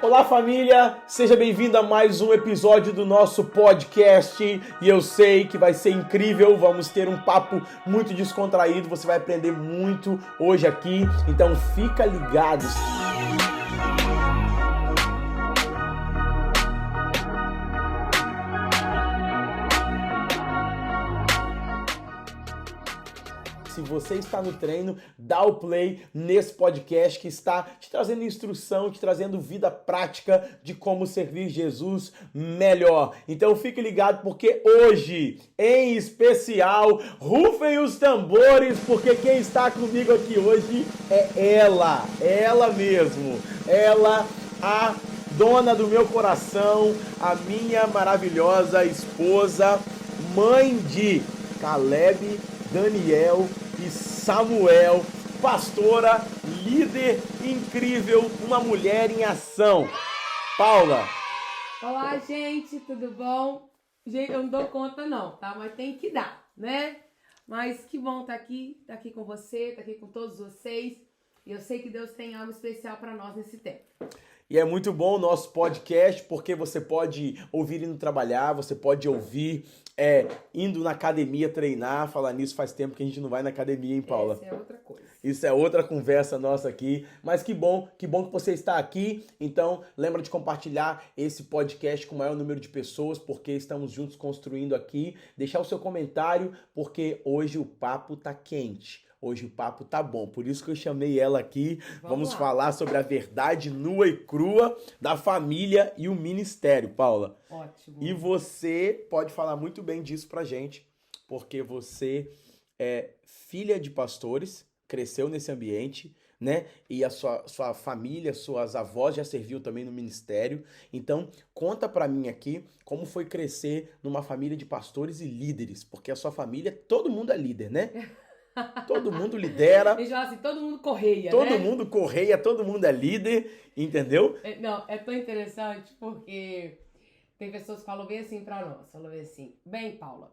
Olá família, seja bem-vindo a mais um episódio do nosso podcast e eu sei que vai ser incrível, vamos ter um papo muito descontraído, você vai aprender muito hoje aqui, então fica ligados. Se você está no treino, dá o play nesse podcast que está te trazendo instrução, te trazendo vida prática de como servir Jesus melhor. Então fique ligado porque hoje, em especial, rufem os tambores, porque quem está comigo aqui hoje é ela mesmo, ela, a dona do meu coração, a minha maravilhosa esposa, mãe de Caleb, Daniel e Samuel, pastora, líder incrível, uma mulher em ação. Paula. Olá, gente, tudo bom? Gente, eu não dou conta não, tá? Mas tem que dar, né? Mas que bom estar aqui com você, estar aqui com todos vocês. E eu sei que Deus tem algo especial para nós nesse tempo. E é muito bom o nosso podcast, porque você pode ouvir indo trabalhar, você pode ouvir indo na academia treinar. Falar nisso, faz tempo que a gente não vai na academia, hein, Paula? Essa é outra coisa. Isso é outra conversa nossa aqui. Mas que bom que você está aqui. Então, lembra de compartilhar esse podcast com o maior número de pessoas, porque estamos juntos construindo aqui. Deixar o seu comentário, porque hoje o papo tá quente. Hoje o papo tá bom, por isso que eu chamei ela aqui. Vamos falar sobre a verdade nua e crua da família e o ministério, Paula. Ótimo. E você pode falar muito bem disso pra gente, porque você é filha de pastores, cresceu nesse ambiente, né? E a sua família, suas avós já serviu também no ministério. Então, conta pra mim aqui como foi crescer numa família de pastores e líderes, porque a sua família, todo mundo é líder, né? Todo mundo lidera. Deixa eu falar assim, todo mundo correia, todo né? Todo mundo correia, todo mundo é líder, entendeu? Não, é tão interessante porque tem pessoas que falam bem assim pra nós. Falam bem assim, bem, Paula,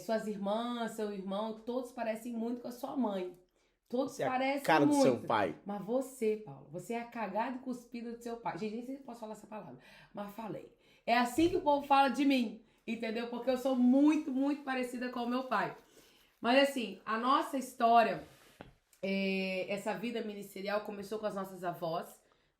suas irmãs, seu irmão, todos parecem muito com a sua mãe. Todos parecem muito. Cara do seu pai. Mas você, Paula, você é a cagada e cuspida do seu pai. Gente, nem sei se eu posso falar essa palavra, mas falei. É assim que o povo fala de mim, entendeu? Porque eu sou muito, muito parecida com o meu pai. Mas assim, a nossa história, essa vida ministerial começou com as nossas avós,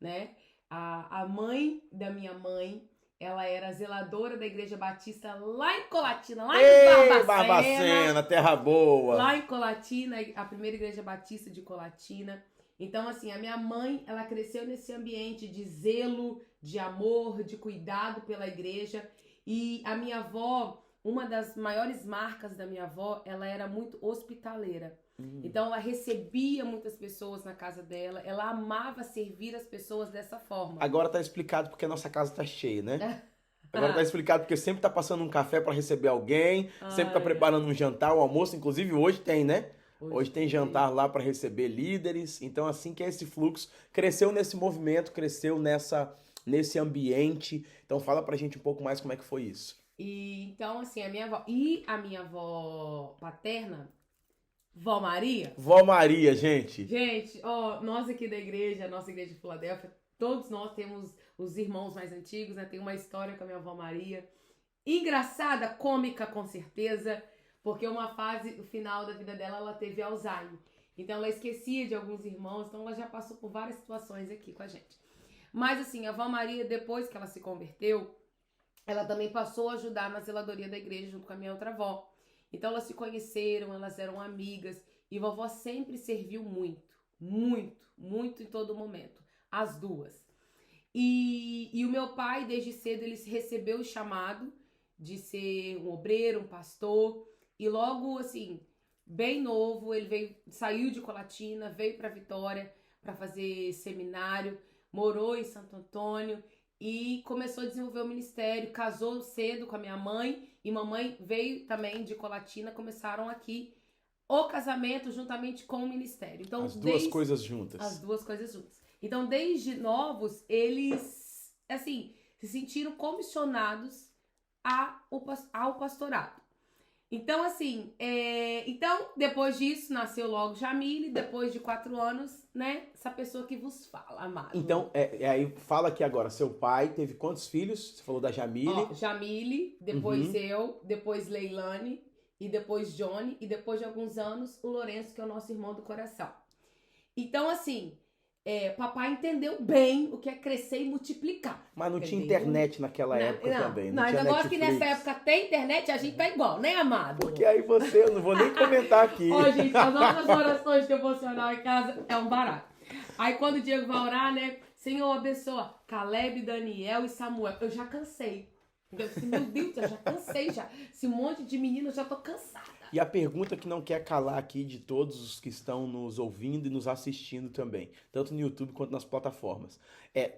né? A mãe da minha mãe, ela era zeladora da Igreja Batista lá em Colatina, lá em Barbacena, terra boa. Lá em Colatina, a primeira Igreja Batista de Colatina. Então, assim, a minha mãe, ela cresceu nesse ambiente de zelo, de amor, de cuidado pela igreja. E a minha avó, uma das maiores marcas da minha avó, ela era muito hospitaleira. Então, ela recebia muitas pessoas na casa dela. Ela amava servir as pessoas dessa forma. Agora tá explicado porque a nossa casa tá cheia, né? Agora tá explicado porque sempre tá passando um café para receber alguém, sempre tá preparando um jantar, um almoço. Inclusive hoje tem, né? Hoje tem jantar lá para receber líderes. Então, assim que é esse fluxo. Cresceu nesse movimento, cresceu nesse ambiente. Então, fala pra gente um pouco mais como é que foi isso. E então, assim, a minha avó paterna, Vó Maria. Vó Maria, gente. Gente, ó, nós aqui da igreja, a nossa igreja de Filadélfia, todos nós temos os irmãos mais antigos, né? Tem uma história com a minha avó Maria. Engraçada, cômica, com certeza, porque uma fase, no final da vida dela, ela teve Alzheimer. Então, ela esquecia de alguns irmãos, então ela já passou por várias situações aqui com a gente. Mas, assim, a Vó Maria, depois que ela se converteu, ela também passou a ajudar na zeladoria da igreja junto com a minha outra avó. Então elas se conheceram, elas eram amigas. E vovó sempre serviu muito, muito, muito em todo momento. As duas. E o meu pai, desde cedo, ele recebeu o chamado de ser um obreiro, um pastor. E logo, assim, bem novo, ele saiu de Colatina, veio para Vitória para fazer seminário, morou em Santo Antônio. E começou a desenvolver o ministério, casou cedo com a minha mãe. E mamãe veio também de Colatina, começaram aqui o casamento juntamente com o ministério. Então, as duas coisas juntas. As duas coisas juntas. Então, desde novos, eles, assim, se sentiram comissionados ao pastorado. Então, assim, então, depois disso, nasceu logo Jamile, depois de 4 anos, né? Essa pessoa que vos fala, amado. Então, aí fala aqui agora, seu pai teve quantos filhos? Você falou da Jamile. Ó, Jamile, depois eu, depois Leilane, e depois Johnny, e depois de alguns anos, o Lourenço, que é o nosso irmão do coração. Então, assim, papai entendeu bem o que é crescer e multiplicar. Mas não tinha Entendeu? internet naquela época também. Não Não, tinha negócio que Netflix. nessa época tem internet, a gente tá igual, né, amado? Porque aí eu não vou nem comentar aqui. Ó, gente, as nossas orações devocional em casa é um barato. Aí quando o Diego vai orar, né? Senhor, abençoa Caleb, Daniel e Samuel. Eu já cansei. Eu disse, meu Deus, eu já cansei já. Esse monte de menino, eu já tô cansada. E a pergunta que não quer calar aqui de todos os que estão nos ouvindo e nos assistindo também, tanto no YouTube quanto nas plataformas.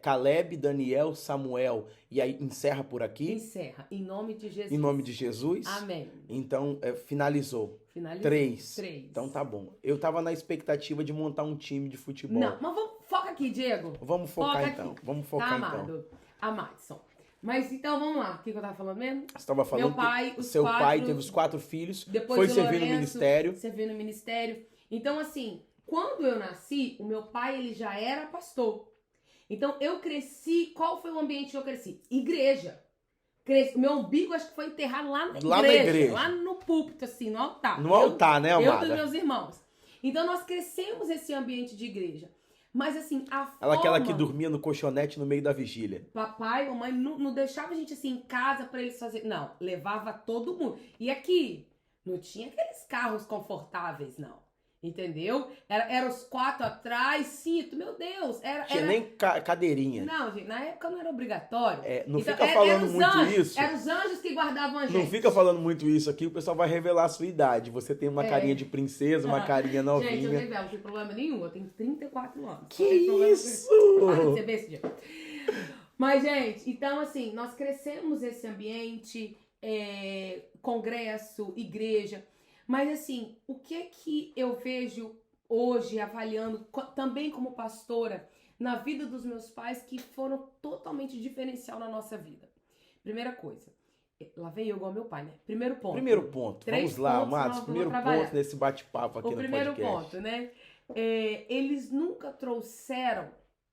Caleb, Daniel, Samuel, e aí encerra por aqui? Encerra, em nome de Jesus. Em nome de Jesus? Amém. Então, finalizou. Finalizou. 3. 3. Então tá bom. Eu tava na expectativa de montar um time de futebol. Não, mas foca aqui, Diego. Vamos focar Foca então. aqui. Vamos focar tá, então. amado? Amadson. Mas então vamos lá. O que eu tava falando mesmo? Você estava falando Meu pai, que os seu pai 4, teve os 4 filhos, depois foi o servir no Lourenço, ministério. Serviu no ministério. Então, assim, quando eu nasci, o meu pai, ele já era pastor. Então, eu cresci... Qual foi o ambiente que eu cresci? Igreja. O meu umbigo, acho que foi enterrado lá na igreja. Lá no púlpito, assim, no altar. No altar, né, amada? Eu e meus irmãos. Então, nós crescemos esse ambiente de igreja. Mas, assim, Aquela que dormia no colchonete no meio da vigília. Papai, mamãe não deixava a gente assim em casa pra eles fazerem. Não, levava todo mundo. E aqui, não tinha aqueles carros confortáveis, não. Entendeu? Era os 4 atrás, cinto, meu Deus. Tinha nem cadeirinha. Não, gente, na época não era obrigatório. Não fica falando muito isso. Eram os anjos que guardavam a gente. Não fica falando muito isso aqui, o pessoal vai revelar a sua idade. Você tem uma carinha de princesa, uma carinha novinha. Gente, eu revelo, não tem problema nenhum. Eu tenho 34 anos. Que isso? Você vê esse dia. Mas, gente, então assim, nós crescemos esse ambiente, congresso, igreja. Mas assim, o que é que eu vejo hoje, avaliando também como pastora, na vida dos meus pais, que foram totalmente diferencial na nossa vida? Primeira coisa, lá vem eu igual meu pai, né? Primeiro ponto. 3 Vamos lá, Matos. Primeiro ponto nesse bate-papo aqui no podcast. O primeiro ponto, né? Eles nunca trouxeram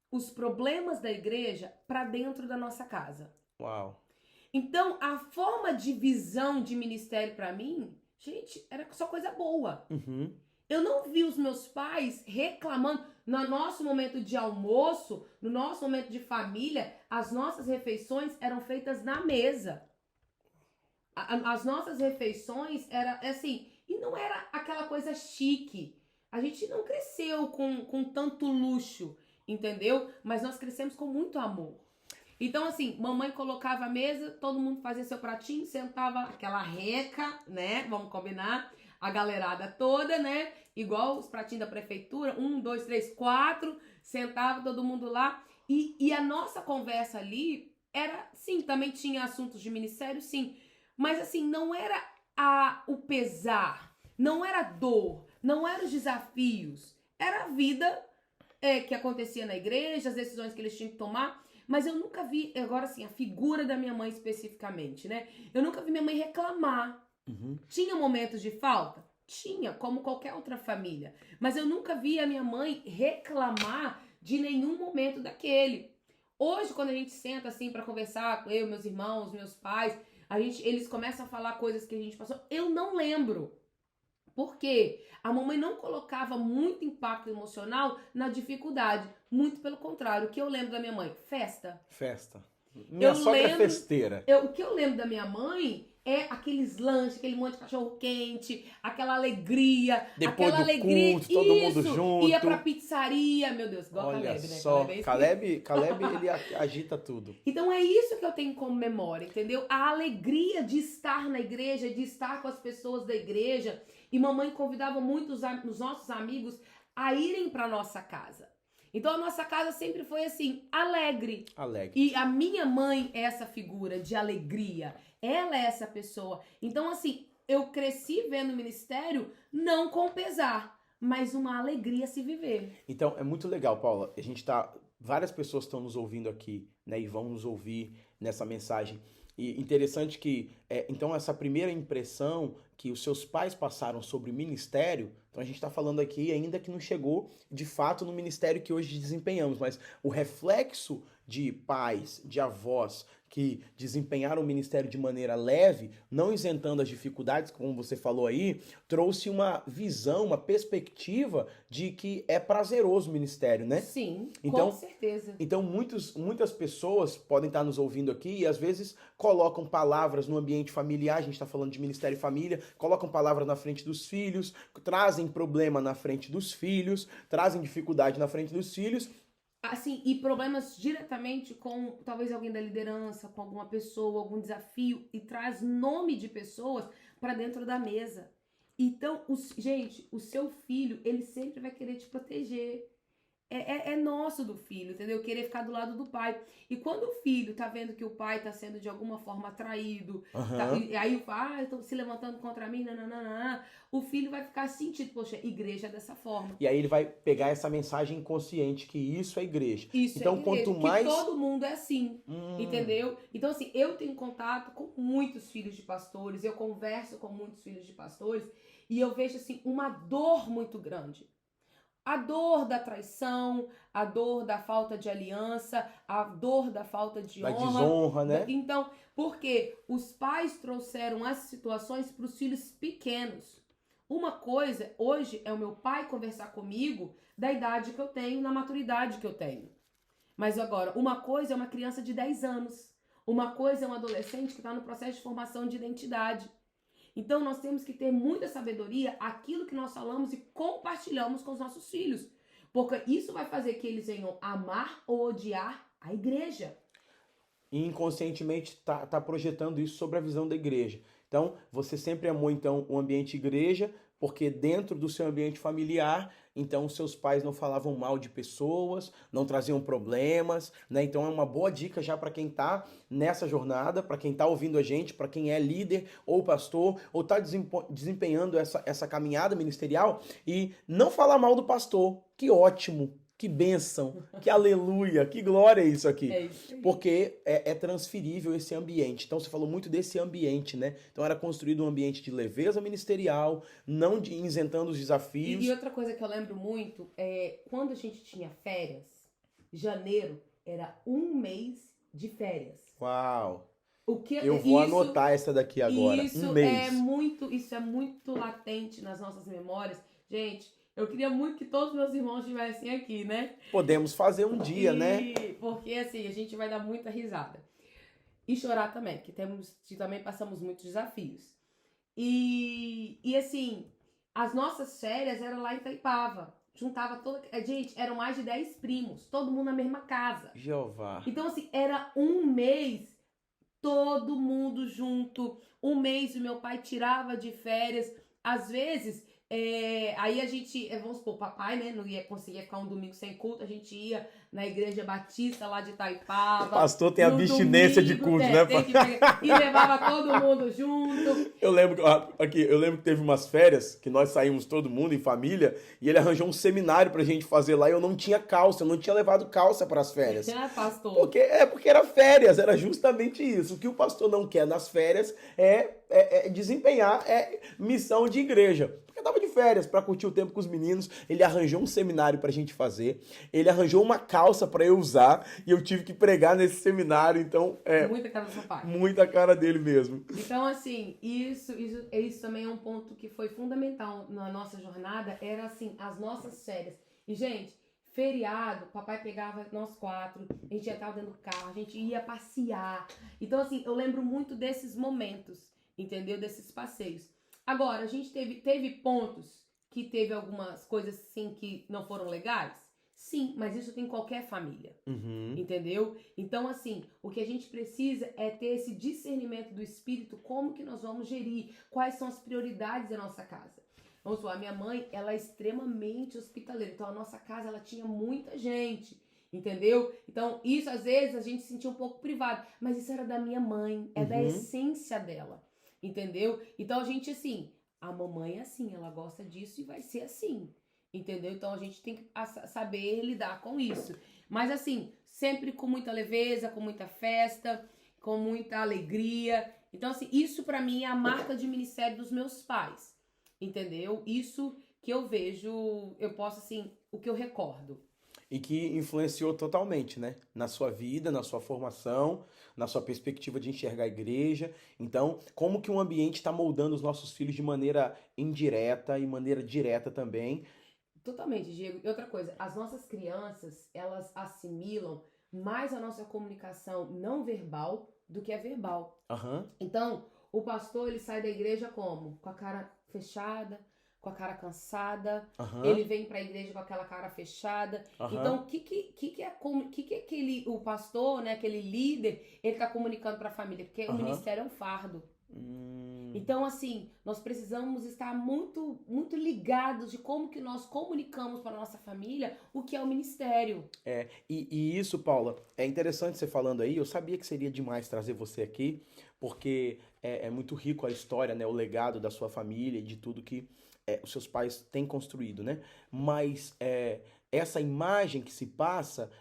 os problemas da igreja para dentro da nossa casa. Uau. Então, a forma de visão de ministério para mim, gente, era só coisa boa. Uhum. Eu não vi os meus pais reclamando. No nosso momento de almoço, no nosso momento de família, as nossas refeições eram feitas na mesa. As nossas refeições eram assim, e não era aquela coisa chique. A gente não cresceu com tanto luxo, entendeu? Mas nós crescemos com muito amor. Então, assim, mamãe colocava a mesa, todo mundo fazia seu pratinho, sentava aquela reca, né? Vamos combinar. A galerada toda, né? Igual os pratinhos da prefeitura. 1, 2, 3, 4. Sentava todo mundo lá. E a nossa conversa ali era, sim, também tinha assuntos de ministério, sim. Mas, assim, não era o pesar. Não era a dor. Não eram os desafios. Era a vida que acontecia na igreja, as decisões que eles tinham que tomar. Mas eu nunca vi, agora assim, a figura da minha mãe especificamente, né? Eu nunca vi minha mãe reclamar. Uhum. Tinha momentos de falta? Tinha, como qualquer outra família. Mas eu nunca vi a minha mãe reclamar de nenhum momento daquele. Hoje, quando a gente senta assim pra conversar, eu, meus irmãos, meus pais, eles começam a falar coisas que a gente passou. Eu não lembro. Por quê? A mamãe não colocava muito impacto emocional na dificuldade. Muito pelo contrário. O que eu lembro da minha mãe? Festa. Minha sogra é festeira. O que eu lembro da minha mãe é aqueles lanches, aquele monte de cachorro quente, aquela alegria. Depois aquela do alegria, culto, todo mundo junto. Ia pra pizzaria, meu Deus, igual Olha Caleb, né? só, Caleb, ele agita tudo. Então é isso que eu tenho como memória, entendeu? A alegria de estar na igreja, de estar com as pessoas da igreja. E mamãe convidava muito os nossos amigos a irem pra nossa casa. Então a nossa casa sempre foi assim, alegre. E a minha mãe é essa figura de alegria. Ela é essa pessoa. Então assim, eu cresci vendo o ministério não com pesar, mas uma alegria a se viver. Então é muito legal, Paula. A gente tá várias pessoas estão nos ouvindo aqui, né, e vão nos ouvir nessa mensagem. E interessante que, então, essa primeira impressão que os seus pais passaram sobre o ministério, então a gente está falando aqui ainda que não chegou de fato no ministério que hoje desempenhamos, mas o reflexo de pais, de avós que desempenharam o ministério de maneira leve, não isentando as dificuldades, como você falou aí, trouxe uma visão, uma perspectiva de que é prazeroso o ministério, né? Sim, Então, com certeza. Então, muitas pessoas podem estar nos ouvindo aqui e às vezes colocam palavras no ambiente familiar, a gente está falando de ministério e família, colocam palavras na frente dos filhos, trazem problema na frente dos filhos, trazem dificuldade na frente dos filhos. Assim, e problemas diretamente com talvez alguém da liderança, com alguma pessoa, algum desafio, e traz nome de pessoas para dentro da mesa. Então, gente, o seu filho, ele sempre vai querer te proteger. É nosso do filho, entendeu? Querer ficar do lado do pai. E quando o filho tá vendo que o pai tá sendo de alguma forma traído, e aí o pai, estão se levantando contra mim, nananana, o filho vai ficar sentindo, poxa, igreja é dessa forma. E aí ele vai pegar essa mensagem inconsciente que isso é igreja. Isso então, é igreja, quanto mais... que todo mundo é assim, entendeu? Então, assim, eu tenho contato com muitos filhos de pastores, eu converso com muitos filhos de pastores, e eu vejo, assim, uma dor muito grande. A dor da traição, a dor da falta de aliança, a dor da falta de honra. Da desonra, né? Então, porque os pais trouxeram as situações para os filhos pequenos. Uma coisa, hoje, é o meu pai conversar comigo da idade que eu tenho, na maturidade que eu tenho. Mas agora, uma coisa é uma criança de 10 anos. Uma coisa é um adolescente que está no processo de formação de identidade. Então, nós temos que ter muita sabedoria aquilo que nós falamos e compartilhamos com os nossos filhos. Porque isso vai fazer que eles venham amar ou odiar a igreja. E inconscientemente tá projetando isso sobre a visão da igreja. Então, você sempre amou, então, o ambiente igreja, porque dentro do seu ambiente familiar, então, os seus pais não falavam mal de pessoas, não traziam problemas, né? Então, é uma boa dica já para quem tá nessa jornada, para quem tá ouvindo a gente, para quem é líder ou pastor, ou tá desempenhando essa caminhada ministerial, e não falar mal do pastor. Que ótimo! Que bênção, que aleluia, que glória é isso aqui. É isso aí. Porque é transferível esse ambiente. Então você falou muito desse ambiente, né? Então era construído um ambiente de leveza ministerial, não de isentando os desafios. E outra coisa que eu lembro muito é quando a gente tinha férias, janeiro era 1 mês de férias. Uau! O que, eu vou anotar essa daqui agora. Isso 1 mês. Isso é muito latente nas nossas memórias. Gente, eu queria muito que todos meus irmãos estivessem aqui, né? Podemos fazer um dia, né? Porque assim, a gente vai dar muita risada. E chorar também, que também passamos muitos desafios. E assim, as nossas férias eram lá em Itaipava. Juntava toda... Gente, eram mais de 10 primos, todo mundo na mesma casa. Jeová. Então assim, era 1 mês, todo mundo junto. 1 mês o meu pai tirava de férias. Às vezes... aí a gente, vamos supor, papai, né, não ia conseguir ficar um domingo sem culto, a gente ia na igreja batista lá de Itaipava. O pastor tem abstinência de culto, né? E levava todo mundo junto. Eu lembro que teve umas férias que nós saímos todo mundo em família e ele arranjou um seminário pra gente fazer lá e eu não tinha calça, eu não tinha levado calça pras férias. Pastor. Porque era férias, era justamente isso. O que o pastor não quer nas férias é desempenhar missão de igreja. Porque eu tava de férias pra curtir o tempo com os meninos, ele arranjou um seminário pra gente fazer, ele arranjou uma calça pra eu usar e eu tive que pregar nesse seminário, então muita cara do seu pai. Muita cara dele mesmo. Então, assim, isso também é um ponto que foi fundamental na nossa jornada, era assim, as nossas férias. E, gente, feriado, papai pegava nós 4, a gente já tava dentro do carro, a gente ia passear. Então, assim, eu lembro muito desses momentos, entendeu? Desses passeios. Agora, a gente teve pontos que teve algumas coisas, assim, que não foram legais? Sim, mas isso tem em qualquer família, entendeu? Então, assim, o que a gente precisa é ter esse discernimento do espírito, como que nós vamos gerir, quais são as prioridades da nossa casa. Vamos lá, a minha mãe, ela é extremamente hospitaleira, então a nossa casa, ela tinha muita gente, entendeu? Então, isso às vezes a gente se sentia um pouco privado, mas isso era da minha mãe, é da essência dela, entendeu? Então, a gente, assim, a mamãe é assim, ela gosta disso e vai ser assim. Entendeu? Então a gente tem que saber lidar com isso. Mas assim, sempre com muita leveza, com muita festa, com muita alegria. Então assim, isso pra mim é a marca de ministério dos meus pais, entendeu? Isso que eu vejo, eu posso assim, o que eu recordo. E que influenciou totalmente, né? Na sua vida, na sua formação, na sua perspectiva de enxergar a igreja. Então, como que um ambiente está moldando os nossos filhos de maneira indireta e maneira direta também. Totalmente, Diego. E outra coisa, as nossas crianças, elas assimilam mais a nossa comunicação não verbal do que a verbal. Aham, Então, o pastor, ele sai da igreja como? Com a cara fechada, com a cara cansada. aham, Ele vem para a igreja com aquela cara fechada. aham, Então, o que aquele, o pastor, né, aquele líder, ele tá comunicando para a família? Porque o aham. ministério é um fardo. Hum. Então, assim, nós precisamos estar muito, muito ligados de como que nós comunicamos para nossa família o que é o ministério. E isso, Paula, é interessante você falando aí. Eu sabia que seria demais trazer você aqui, porque é muito rico a história, né? O legado da sua família e de tudo que os seus pais têm construído, né? Mas essa imagem que se passa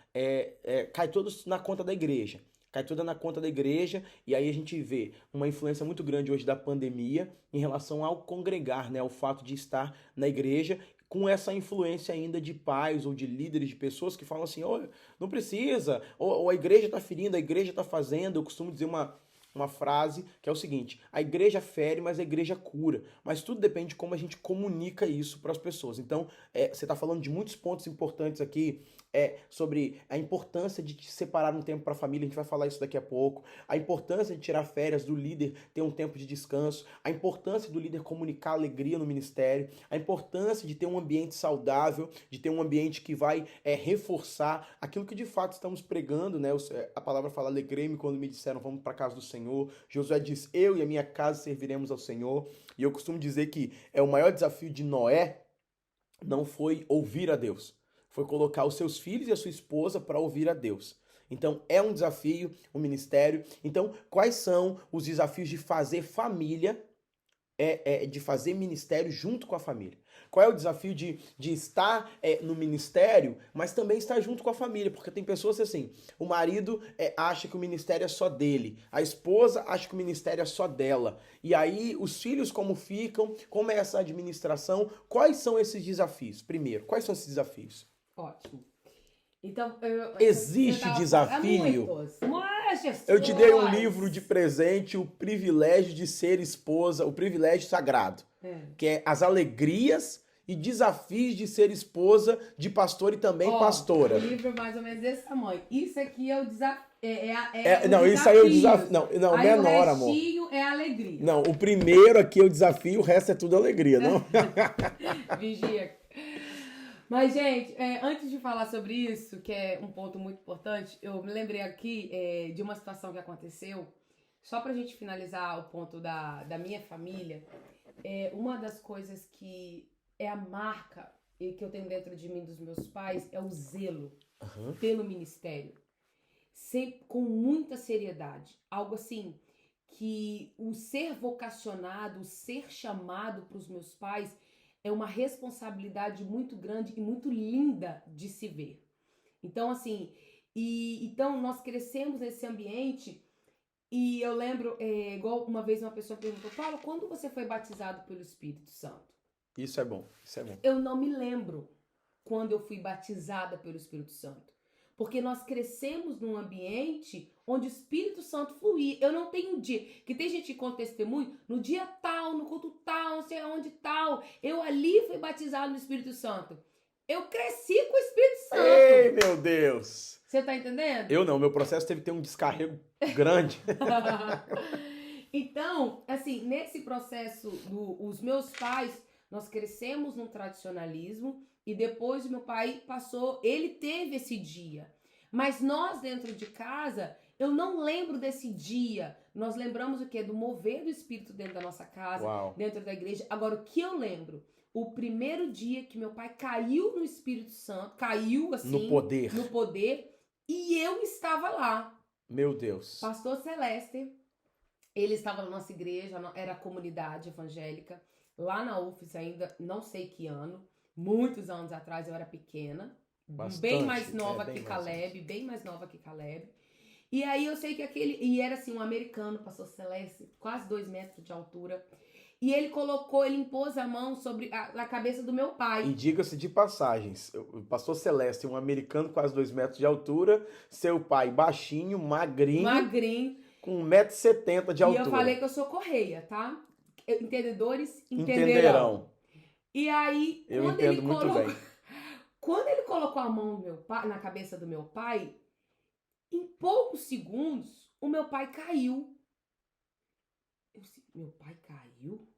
cai todos na conta da igreja. Cai toda na conta da igreja, e aí a gente vê uma influência muito grande hoje da pandemia em relação ao congregar, né? O fato de estar na igreja com essa influência ainda de pais ou de líderes, de pessoas que falam assim, oh, não precisa, ou a igreja está ferindo, a igreja está fazendo. Eu costumo dizer uma frase que é o seguinte: a igreja fere, mas a igreja cura. Mas tudo depende de como a gente comunica isso para as pessoas. Então, você está falando de muitos pontos importantes aqui, sobre a importância de separar um tempo para a família. A gente vai falar isso daqui a pouco. A importância de tirar férias, do líder ter um tempo de descanso. A importância do líder comunicar alegria no ministério. A importância de ter um ambiente saudável, de ter um ambiente que vai reforçar aquilo que de fato estamos pregando, né? A palavra fala: alegrei-me quando me disseram vamos para a casa do Senhor. Josué diz: eu e a minha casa serviremos ao Senhor. E eu costumo dizer que o maior desafio de Noé não foi ouvir a Deus, foi colocar os seus filhos e a sua esposa para ouvir a Deus. Então é um desafio, um ministério. Então, quais são os desafios de fazer família, de fazer ministério junto com a família? Qual é o desafio de estar no ministério, mas também estar junto com a família? Porque tem pessoas assim, o marido acha que o ministério é só dele, a esposa acha que o ministério é só dela. E aí os filhos como ficam, como é essa administração? Quais são esses desafios? Primeiro, quais são esses desafios? Ótimo. Então, Existe desafio? muitos. Muitas Eu te dei um questões. livro de presente, O Privilégio de Ser Esposa, o Privilégio Sagrado, que é as alegrias e desafios de ser esposa de pastor e também Ó, pastora. um livro mais ou menos desse tamanho. Isso aqui é o desafio. Não, isso aí é o desafio. Não, Aí menor, o amor. restinho é a alegria. Não, o primeiro aqui é o desafio, o resto é tudo alegria, não? Vigia. Mas, gente, antes de falar sobre isso, que é um ponto muito importante, eu me lembrei aqui de uma situação que aconteceu, só pra gente finalizar o ponto da minha família. Uma das coisas que é a marca que eu tenho dentro de mim dos meus pais é o zelo pelo ministério. Sempre com muita seriedade. Algo assim que o ser vocacionado, o ser chamado para os meus pais é uma responsabilidade muito grande e muito linda de se ver. Então, assim, então nós crescemos nesse ambiente e eu lembro, igual uma vez uma pessoa perguntou, Paulo, quando você foi batizado pelo Espírito Santo? Isso é bom, isso é bom. Eu não me lembro quando eu fui batizada pelo Espírito Santo. Porque nós crescemos num ambiente onde o Espírito Santo fluía. Eu não tenho dia. Que tem gente que conta testemunho, no dia tal, no culto tal, não sei aonde tal. Eu ali fui batizado no Espírito Santo. Eu cresci com o Espírito Santo. Ei, meu Deus! Você tá entendendo? Eu não, meu processo teve que ter um descarrego grande. Então, assim, nesse processo os meus pais, nós crescemos num tradicionalismo e depois o meu pai passou, ele teve esse dia. Mas nós dentro de casa, eu não lembro desse dia. Nós lembramos o quê? Do mover do Espírito dentro da nossa casa, Uau. dentro da igreja. Agora, o que eu lembro? O primeiro dia que meu pai caiu no Espírito Santo, caiu assim, No poder. no poder, e eu estava lá. Meu Deus. Pastor Celeste, ele estava na nossa igreja, era a comunidade evangélica, lá na UFES ainda, não sei que ano, muitos anos atrás, eu era pequena. Bastante, bem mais nova bem que mais Caleb, bem mais nova que Caleb. E aí eu sei que e era assim, um americano, pastor Celeste, quase 2 metros de altura. E ele impôs a mão sobre a cabeça do meu pai. E diga-se de passagens, o pastor Celeste, um americano quase 2 metros de altura, seu pai baixinho, magrinho, com 1,70 m de altura. E eu falei que eu sou correia, tá? Entendedores Entenderão. E aí, eu entendo muito bem. Quando ele colocou a mão no meu pai, na cabeça do meu pai, em poucos segundos, o meu pai caiu. Eu disse, meu pai caiu?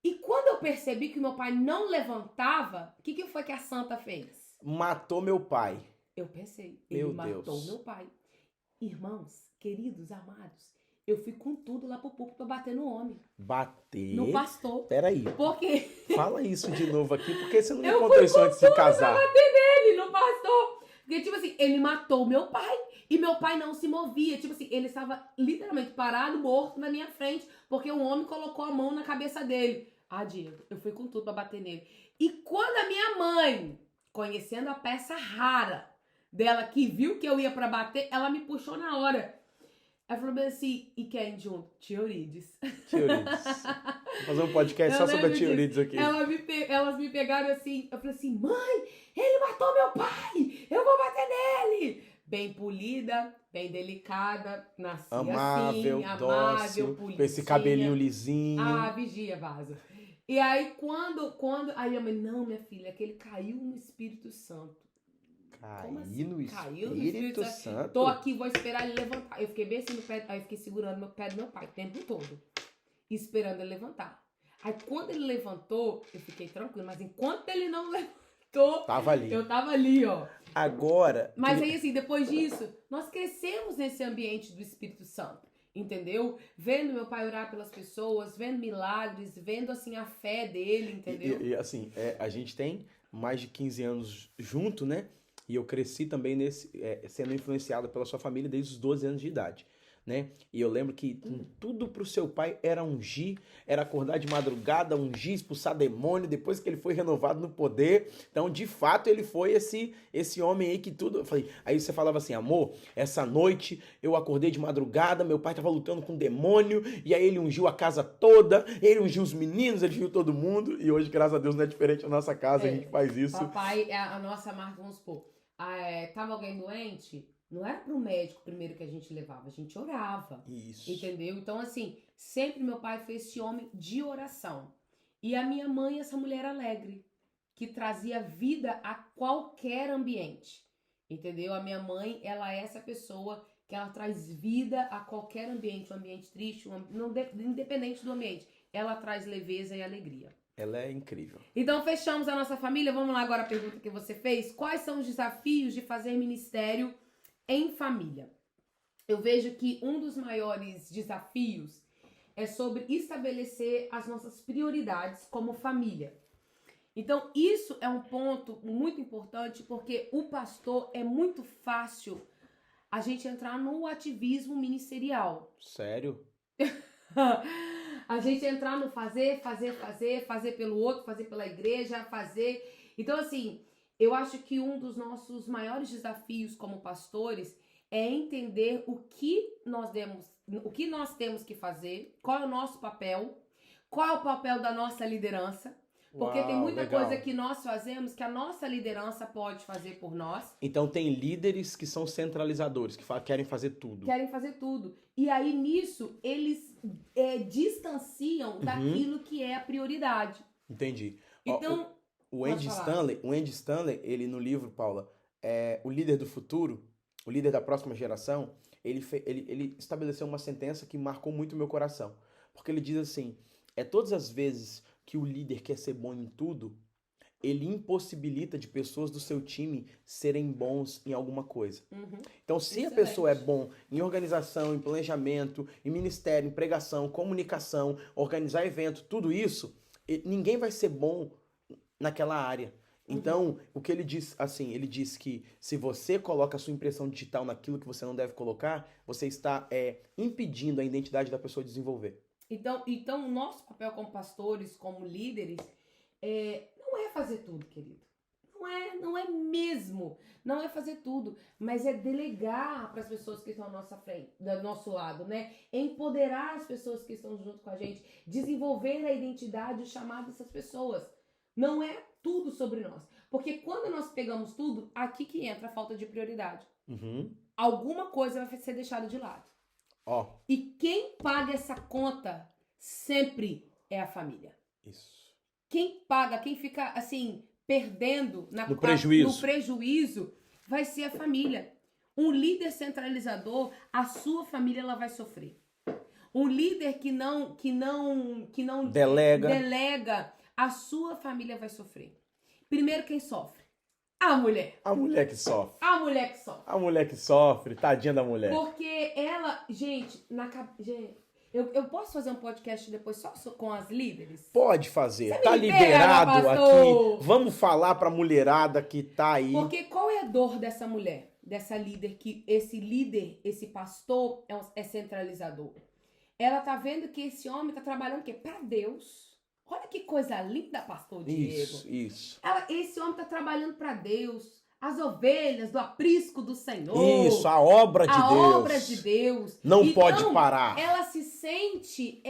E quando eu percebi que meu pai não levantava, o que foi que a santa fez? Matou meu pai. Eu pensei, ele matou meu pai. Irmãos, queridos, amados, eu fui com tudo lá pro púlpito pra bater no homem. Bater? No pastor. Peraí. Por quê? Fala isso de novo aqui, porque você não me contou isso antes de casar. Eu fui bater nele, no pastor. Porque, tipo assim, ele matou meu pai e meu pai não se movia. Tipo assim, ele estava literalmente parado, morto na minha frente, porque um homem colocou a mão na cabeça dele. Ah, Diego, eu fui com tudo pra bater nele. E quando a minha mãe, conhecendo a peça rara dela, que viu que eu ia pra bater, ela me puxou na hora. Ela falou bem assim, e quem junto? Tia Eurides. Tia Eurides. Vou fazer um podcast só sobre a Tia Eurides aqui. Elas me pegaram assim, eu falei assim, mãe, ele matou meu pai, eu vou bater nele. Bem polida, bem delicada, nasci amável, assim, dócil, polidinha. com esse cabelinho lisinho. Ah, vigia, vaso. E aí, aí a mãe, não, minha filha, é que ele caiu no Espírito Santo. Caiu assim? no Caiu Espírito Santo? Tô aqui, vou esperar ele levantar. Eu fiquei bem assim no pé, aí eu fiquei segurando meu pé do meu pai o tempo todo, esperando ele levantar. Aí quando ele levantou, eu fiquei tranquilo, mas enquanto ele não levantou, eu tava ali, ó. Agora... Mas aí assim, depois disso, nós crescemos nesse ambiente do Espírito Santo. Entendeu? Vendo meu pai orar pelas pessoas, vendo milagres, vendo assim a fé dele, entendeu? E assim, a gente tem mais de 15 anos junto, né? E eu cresci também sendo influenciado pela sua família desde os 12 anos de idade, né? E eu lembro que tudo pro seu pai era ungir, era acordar de madrugada, ungir, expulsar demônio, depois que ele foi renovado no poder. Então, de fato, ele foi esse homem aí que tudo... Aí você falava assim, amor, essa noite eu acordei de madrugada, meu pai tava lutando com demônio, e aí ele ungiu a casa toda, ele ungiu os meninos, ele ungiu todo mundo, e hoje, graças a Deus, não é diferente na nossa casa, a gente faz isso. Papai, a nossa marca, vamos supor, tava alguém doente, não era pro médico primeiro que a gente levava, a gente orava. Isso. Entendeu? Então, assim, sempre meu pai foi esse homem de oração. E a minha mãe, essa mulher alegre, que trazia vida a qualquer ambiente. Entendeu? A minha mãe, ela é essa pessoa que ela traz vida a qualquer ambiente, um ambiente triste, independente do ambiente. Ela traz leveza e alegria. Ela é incrível. Então, fechamos a nossa família. Vamos lá agora a pergunta que você fez. Quais são os desafios de fazer ministério em família? Eu vejo que um dos maiores desafios é sobre estabelecer as nossas prioridades como família. Então, isso é um ponto muito importante, porque o pastor é muito fácil a gente entrar no ativismo ministerial. Sério? A gente entrar no fazer pelo outro, fazer pela igreja, fazer... Então, assim, eu acho que um dos nossos maiores desafios como pastores é entender o que nós temos que fazer, qual é o nosso papel, qual é o papel da nossa liderança. Porque tem muita coisa que nós fazemos que a nossa liderança pode fazer por nós. Então tem líderes que são centralizadores, que querem fazer tudo. Querem fazer tudo. E aí nisso eles distanciam daquilo que é a prioridade. Entendi. Então, o Andy Stanley, ele no livro, Paula, O Líder do Futuro, o líder da próxima geração, ele estabeleceu uma sentença que marcou muito o meu coração. Porque ele diz assim, todas as vezes que o líder quer ser bom em tudo, ele impossibilita de pessoas do seu time serem bons em alguma coisa. Então, se a pessoa é bom em organização, em planejamento, em ministério, em pregação, comunicação, organizar evento, tudo isso, ninguém vai ser bom naquela área. Então, o que ele diz, assim, ele diz que se você coloca a sua impressão digital naquilo que você não deve colocar, você está impedindo a identidade da pessoa de desenvolver. Então, o nosso papel como pastores, como líderes, não é fazer tudo, querido. Não é mesmo. Não é fazer tudo, mas é delegar para as pessoas que estão à nossa frente, do nosso lado, né? Empoderar as pessoas que estão junto com a gente, desenvolver a identidade, o chamado dessas pessoas. Não é tudo sobre nós. Porque quando nós pegamos tudo, aqui que entra a falta de prioridade. Alguma coisa vai ser deixada de lado. E quem paga essa conta sempre é a família. Isso. Quem paga, quem fica assim, perdendo no prejuízo, vai ser a família. Um líder centralizador, a sua família ela vai sofrer. Um líder que não delega, a sua família vai sofrer. Primeiro quem sofre? A mulher. A mulher que sofre. A mulher que sofre. A mulher que sofre, tadinha da mulher. Porque ela, gente, eu posso fazer um podcast depois só com as líderes? Pode fazer, Você tá me libera, liberado pastor? aqui. Vamos falar pra mulherada que tá aí. Porque qual é a dor dessa mulher, dessa líder, que esse pastor é centralizador? Ela tá vendo que esse homem tá trabalhando o quê? Pra Deus. Olha que coisa linda, pastor Diego. Isso. Esse homem tá trabalhando pra Deus. As ovelhas do aprisco do Senhor. Isso, a obra de Deus. A obra de Deus. Não então, pode parar. Ela se sente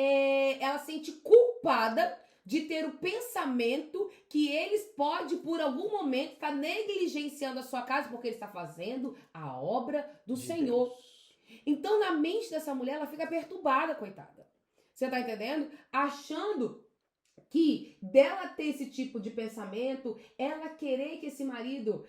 culpada de ter o pensamento que eles podem, por algum momento, estar negligenciando a sua casa porque ele está fazendo a obra do Senhor. Deus. Então, na mente dessa mulher, ela fica perturbada, coitada. Você tá entendendo? Achando que dela ter esse tipo de pensamento, ela querer que esse marido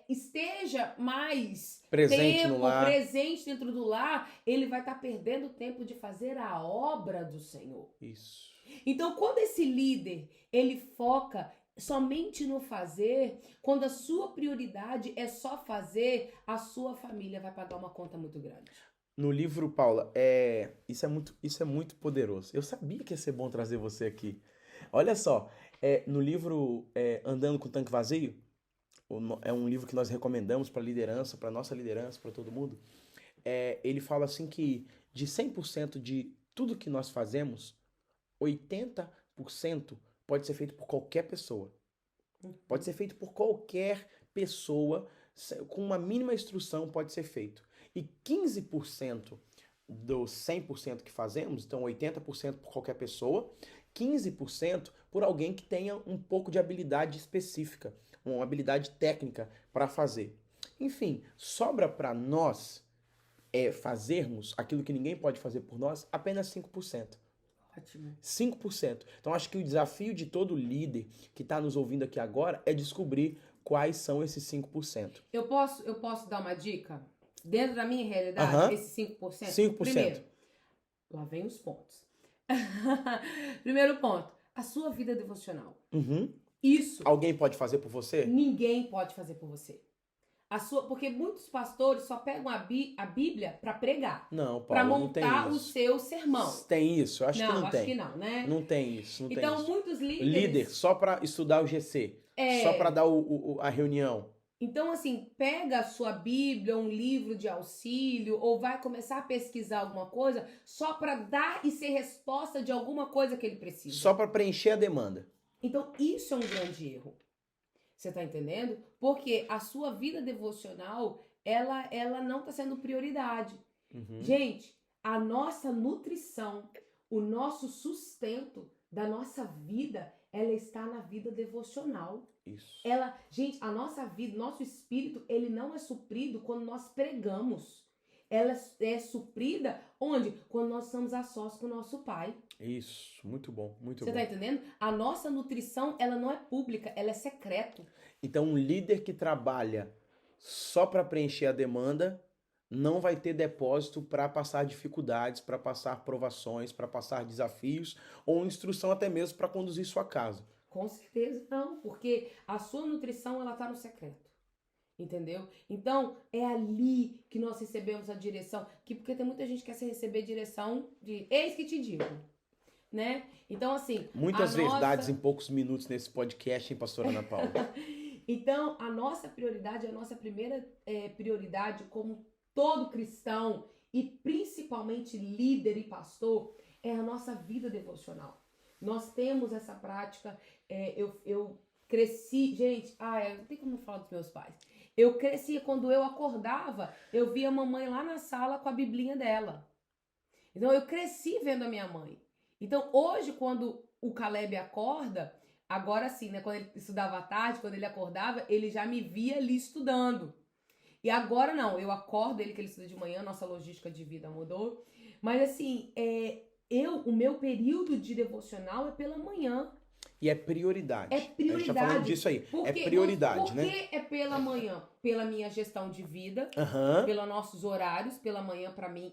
esteja mais presente no lar, presente dentro do lar, ele vai estar perdendo tempo de fazer a obra do Senhor. Isso. Então, quando esse líder, ele foca somente no fazer, quando a sua prioridade é só fazer, a sua família vai pagar uma conta muito grande. No livro, Paula, isso é muito poderoso. Eu sabia que ia ser bom trazer você aqui. Olha só, no livro Andando com o Tanque Vazio, é um livro que nós recomendamos para liderança, para nossa liderança, para todo mundo. Ele fala assim que de 100% de tudo que nós fazemos, 80% pode ser feito por qualquer pessoa. Pode ser feito por qualquer pessoa, com uma mínima instrução pode ser feito. E 15% dos 100% que fazemos, então 80% por qualquer pessoa, 15% por alguém que tenha um pouco de habilidade específica, uma habilidade técnica para fazer. Enfim, sobra para nós fazermos aquilo que ninguém pode fazer por nós, apenas 5%. Ótimo. 5%. Então acho que o desafio de todo líder que está nos ouvindo aqui agora é descobrir quais são esses 5%. Eu posso dar uma dica? Dentro da minha realidade, esse 5%? 5%. Primeiro, lá vem os pontos. Primeiro ponto, a sua vida devocional. Isso. Alguém pode fazer por você? Ninguém pode fazer por você. Porque muitos pastores só pegam a Bíblia para pregar. Não, Paulo, para montar não tem o seu sermão. Tem isso? Acho que não tem. Acho que não, né? Não tem isso. Então, muitos líderes... Líder, só para estudar o GC. Só para dar a reunião. Então, assim, pega a sua Bíblia, um livro de auxílio, ou vai começar a pesquisar alguma coisa só para dar e ser resposta de alguma coisa que ele precisa. Só para preencher a demanda. Então, isso é um grande erro. Você tá entendendo? Porque a sua vida devocional, ela não tá sendo prioridade. Gente, a nossa nutrição, o nosso sustento da nossa vida, ela está na vida devocional. Isso. Gente, a nossa vida, nosso espírito, ele não é suprido quando nós pregamos. Ela é suprida onde? Quando nós estamos a sós com o nosso Pai. Isso, muito bom, muito bom. Você tá entendendo? A nossa nutrição, ela não é pública, ela é secreto. Então, um líder que trabalha só para preencher a demanda não vai ter depósito para passar dificuldades, para passar provações, para passar desafios ou instrução até mesmo para conduzir sua casa. Com certeza não, porque a sua nutrição, ela tá no secreto. Entendeu? Então, é ali que nós recebemos a direção. Porque tem muita gente que quer receber direção de eis que te digo. Né? Então, assim... Muitas verdades em poucos minutos nesse podcast, hein, pastora Ana Paula? Então, a nossa prioridade, a nossa primeira prioridade como todo cristão e principalmente líder e pastor, é a nossa vida devocional. Nós temos essa prática, eu cresci, gente, não tem como não falar dos meus pais. Eu cresci, quando eu acordava, eu via a mamãe lá na sala com a biblinha dela. Então eu cresci vendo a minha mãe. Então hoje, quando o Caleb acorda, agora sim, né? Quando ele estudava à tarde, quando ele acordava, ele já me via ali estudando. E agora não, eu acordo ele, que ele estuda de manhã, nossa logística de vida mudou. Mas assim, o meu período de devocional é pela manhã. E é prioridade. É prioridade. A gente tá falando disso aí. Porque, é prioridade, por né? que é pela manhã? Pela minha gestão de vida, pelos nossos horários, pela manhã pra mim,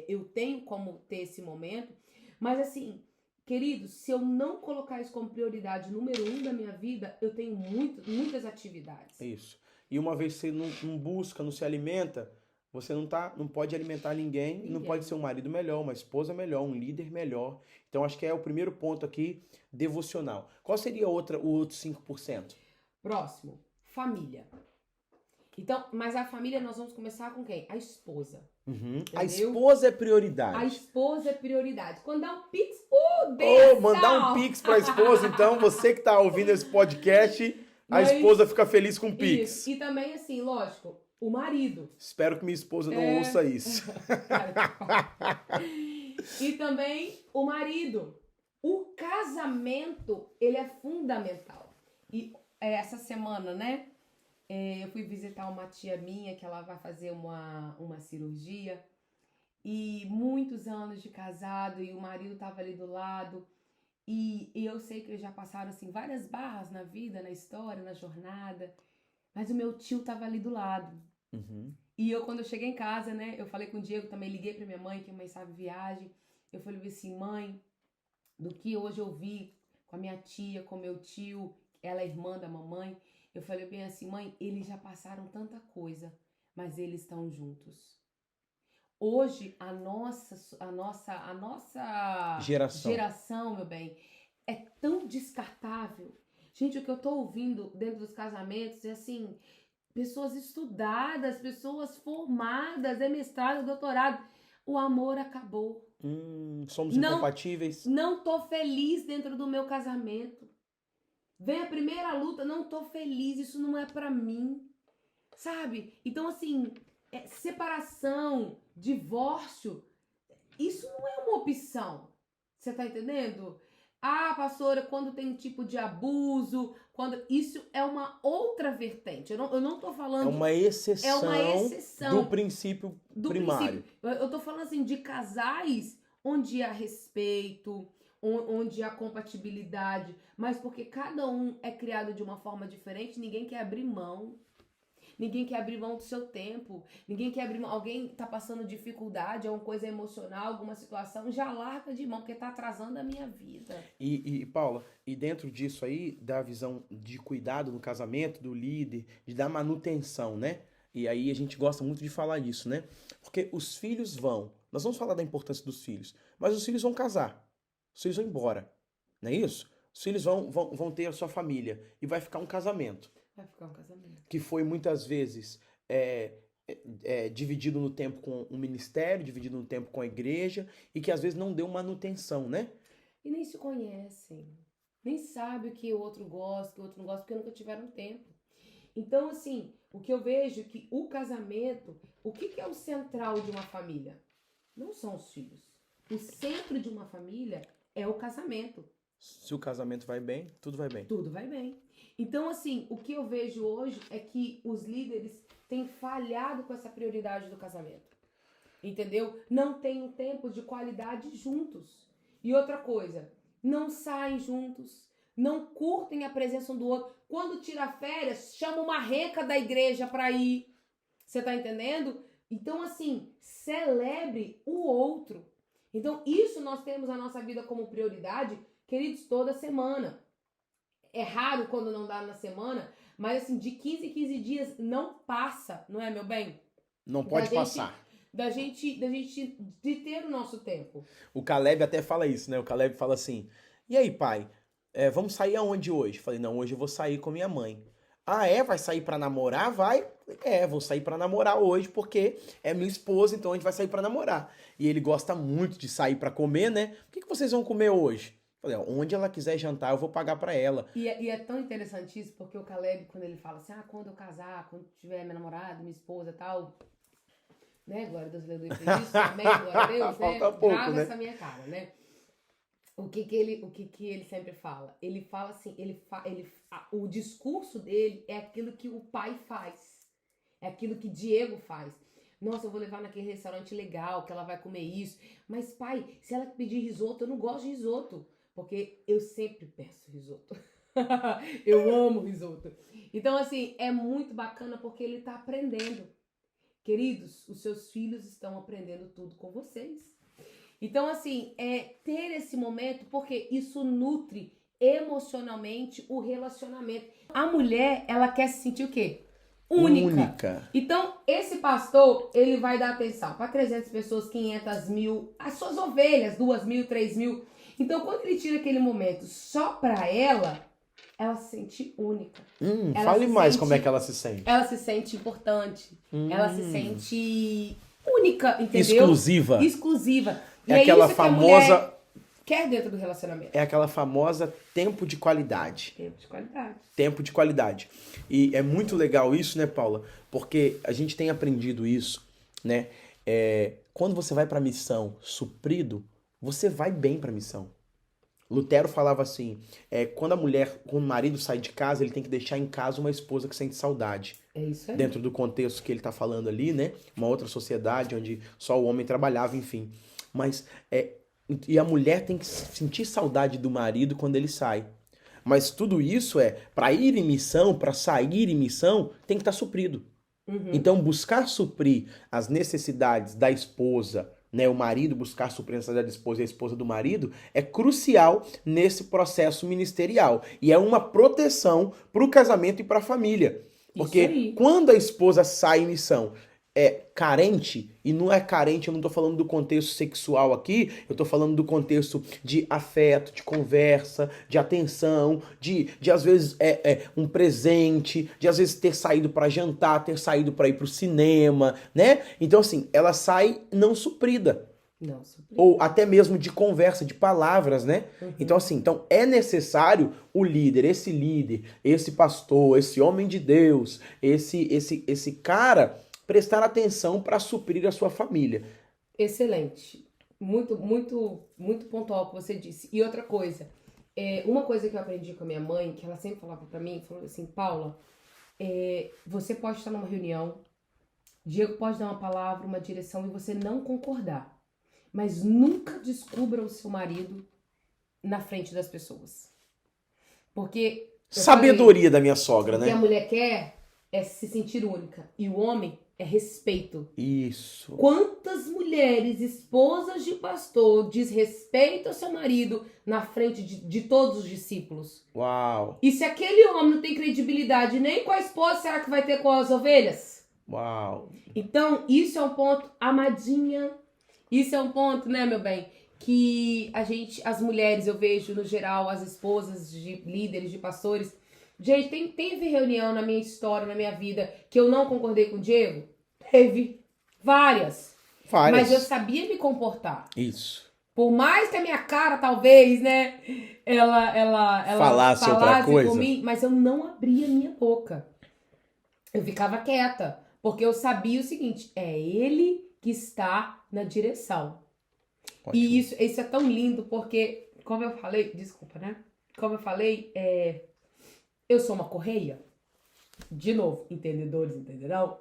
eu tenho como ter esse momento. Mas assim, queridos, se eu não colocar isso como prioridade número 1 da minha vida, eu tenho muitas atividades. É isso. E uma vez que você não busca, não se alimenta, você não pode alimentar ninguém, não pode ser um marido melhor, uma esposa melhor, um líder melhor. Então acho que é o primeiro ponto aqui, devocional. Qual seria o outro 5%? Próximo, família. Então, mas a família nós vamos começar com quem? A esposa. A esposa é prioridade. A esposa é prioridade. Quando dá um pix, mandar um pix pra esposa, então, você que tá ouvindo esse podcast, a esposa fica feliz com o pix. Isso. E também, assim, lógico, o marido. Espero que minha esposa não ouça isso. E também o marido. O casamento, ele é fundamental. E essa semana, né? Eu fui visitar uma tia minha que ela vai fazer uma cirurgia. E muitos anos de casado e o marido tava ali do lado. E eu sei que eles já passaram assim várias barras na vida, na história, na jornada. Mas o meu tio tava ali do lado. E eu, quando eu cheguei em casa, né? Eu falei com o Diego, também liguei pra minha mãe, que a mãe sabe viagem. Eu falei assim, mãe, do que hoje eu vi com a minha tia, com meu tio, ela é irmã da mamãe. Eu falei bem assim, mãe, eles já passaram tanta coisa, mas eles estão juntos. Hoje, a nossa geração, meu bem, é tão descartável. Gente, o que eu tô ouvindo dentro dos casamentos é assim, pessoas estudadas, pessoas formadas, mestrado, doutorado. O amor acabou. Somos incompatíveis. Não tô feliz dentro do meu casamento. Vem a primeira luta, não tô feliz, isso não é pra mim. Sabe? Então, assim, separação, divórcio, isso não é uma opção. Você tá entendendo? Ah, pastora, quando tem um tipo de abuso, isso é uma outra vertente. Eu não tô falando... É uma exceção do princípio primário. Eu tô falando, assim, de casais onde há respeito, onde há compatibilidade, mas porque cada um é criado de uma forma diferente, ninguém quer abrir mão. Ninguém quer abrir mão do seu tempo. Ninguém quer abrir mão. Alguém tá passando dificuldade, alguma coisa emocional, alguma situação, já larga de mão, porque tá atrasando a minha vida. E Paula, e dentro disso aí, da visão de cuidado no casamento, do líder, de dar manutenção, né? E aí a gente gosta muito de falar disso, né? Porque os filhos nós vamos falar da importância dos filhos, mas os filhos vão casar, os filhos vão embora, não é isso? Os filhos vão ter a sua família e vai ficar um casamento. Vai ficar um casamento. Que foi muitas vezes dividido no tempo com o ministério, dividido no tempo com a igreja, e que às vezes não deu manutenção, né? E nem se conhecem. Nem sabe o que o outro gosta, o que o outro não gosta, porque nunca tiveram tempo. Então, assim, o que eu vejo é que o casamento, o que é o central de uma família? Não são os filhos. O centro de uma família é o casamento. Se o casamento vai bem, tudo vai bem. Tudo vai bem. Então, assim, o que eu vejo hoje é que os líderes têm falhado com essa prioridade do casamento. Entendeu? Não têm um tempo de qualidade juntos. E outra coisa, não saem juntos, não curtem a presença um do outro. Quando tira férias, chama uma renca da igreja pra ir. Você tá entendendo? Então, assim, celebre o outro. Então, isso nós temos na nossa vida como prioridade, queridos, toda semana. É raro quando não dá na semana, mas assim, de 15 em 15 dias não passa, não é, meu bem? Não pode passar. Da gente de ter o nosso tempo. O Caleb até fala isso, né? O Caleb fala assim, e aí, pai, vamos sair aonde hoje? Falei, não, hoje eu vou sair com minha mãe. Ah, vai sair pra namorar? Vai? Vou sair pra namorar hoje, porque é minha esposa, então a gente vai sair pra namorar. E ele gosta muito de sair pra comer, né? O que vocês vão comer hoje? Falei, ó, onde ela quiser jantar, eu vou pagar pra ela. E é tão interessante isso, porque o Caleb, quando ele fala assim, quando eu casar, quando tiver minha namorada, minha esposa e tal, né, glória a Deus, aleluia, por isso, amém, glória a Deus, né, Falta pouco, grava né? essa minha cara, né. O que ele sempre fala? Ele fala assim, o discurso dele é aquilo que o pai faz, é aquilo que Diego faz. Nossa, eu vou levar naquele restaurante legal, que ela vai comer isso. Mas, pai, se ela pedir risoto, eu não gosto de risoto. Porque eu sempre peço risoto. Eu amo risoto. Então, assim, é muito bacana porque ele tá aprendendo. Queridos, os seus filhos estão aprendendo tudo com vocês. Então, assim, ter esse momento, porque isso nutre emocionalmente o relacionamento. A mulher, ela quer se sentir o quê? Única. Então, esse pastor, ele vai dar atenção para 300 pessoas, 500 mil, as suas ovelhas, 2.000, 3.000. Então, quando ele tira aquele momento só para ela se sente única. Fale mais como é que ela se sente. Ela se sente importante. Ela se sente única, entendeu? Exclusiva. É aquela famosa... quer dentro do relacionamento. É aquela famosa tempo de qualidade. Tempo de qualidade. E é muito legal isso, né, Paula? Porque a gente tem aprendido isso, né? Quando você vai pra missão suprido, você vai bem pra missão. Lutero falava assim, quando o marido sai de casa, ele tem que deixar em casa uma esposa que sente saudade. É isso aí. Dentro do contexto que ele tá falando ali, né? Uma outra sociedade onde só o homem trabalhava, enfim. Mas, e a mulher tem que sentir saudade do marido quando ele sai. Mas tudo isso para ir em missão, para sair em missão, tem que estar suprido. Então, buscar suprir as necessidades da esposa, né, o marido buscar suprir a necessidade da esposa e a esposa do marido, é crucial nesse processo ministerial. E é uma proteção para o casamento e para a família. Porque quando a esposa sai em missão, carente, e não é carente, eu não tô falando do contexto sexual aqui, eu tô falando do contexto de afeto, de conversa, de atenção, de às vezes um presente, de às vezes ter saído para jantar, ter saído para ir pro cinema, né? Então assim, ela sai não suprida. Ou até mesmo de conversa, de palavras, né? Então assim, é necessário o líder, esse pastor, esse homem de Deus, esse cara prestar atenção para suprir a sua família. Excelente. Muito, muito, muito pontual o que você disse. E outra coisa, uma coisa que eu aprendi com a minha mãe, que ela sempre falava para mim, falou assim, Paula, você pode estar numa reunião, Diego pode dar uma palavra, uma direção e você não concordar. Mas nunca descubra o seu marido na frente das pessoas. Porque... Sabedoria da minha sogra, né? O que a mulher quer é se sentir única. E o homem é respeito. Isso. Quantas mulheres, esposas de pastor, desrespeitam seu marido na frente de todos os discípulos? Uau. E se aquele homem não tem credibilidade nem com a esposa, será que vai ter com as ovelhas? Uau. Então, isso é um ponto, amadinha. Isso é um ponto, né, meu bem? Que as mulheres, eu vejo no geral, as esposas de líderes, de pastores. Gente, teve reunião na minha história, na minha vida, que eu não concordei com o Diego? Teve várias. Mas eu sabia me comportar. Isso. Por mais que a minha cara, talvez, né, ela falasse outra coisa por mim, mas eu não abria minha boca. Eu ficava quieta, porque eu sabia o seguinte, é ele que está na direção. Ótimo. E isso é tão lindo, porque, como eu falei, desculpa, né? Como eu falei, eu sou uma correia. De novo, entendedores entenderão?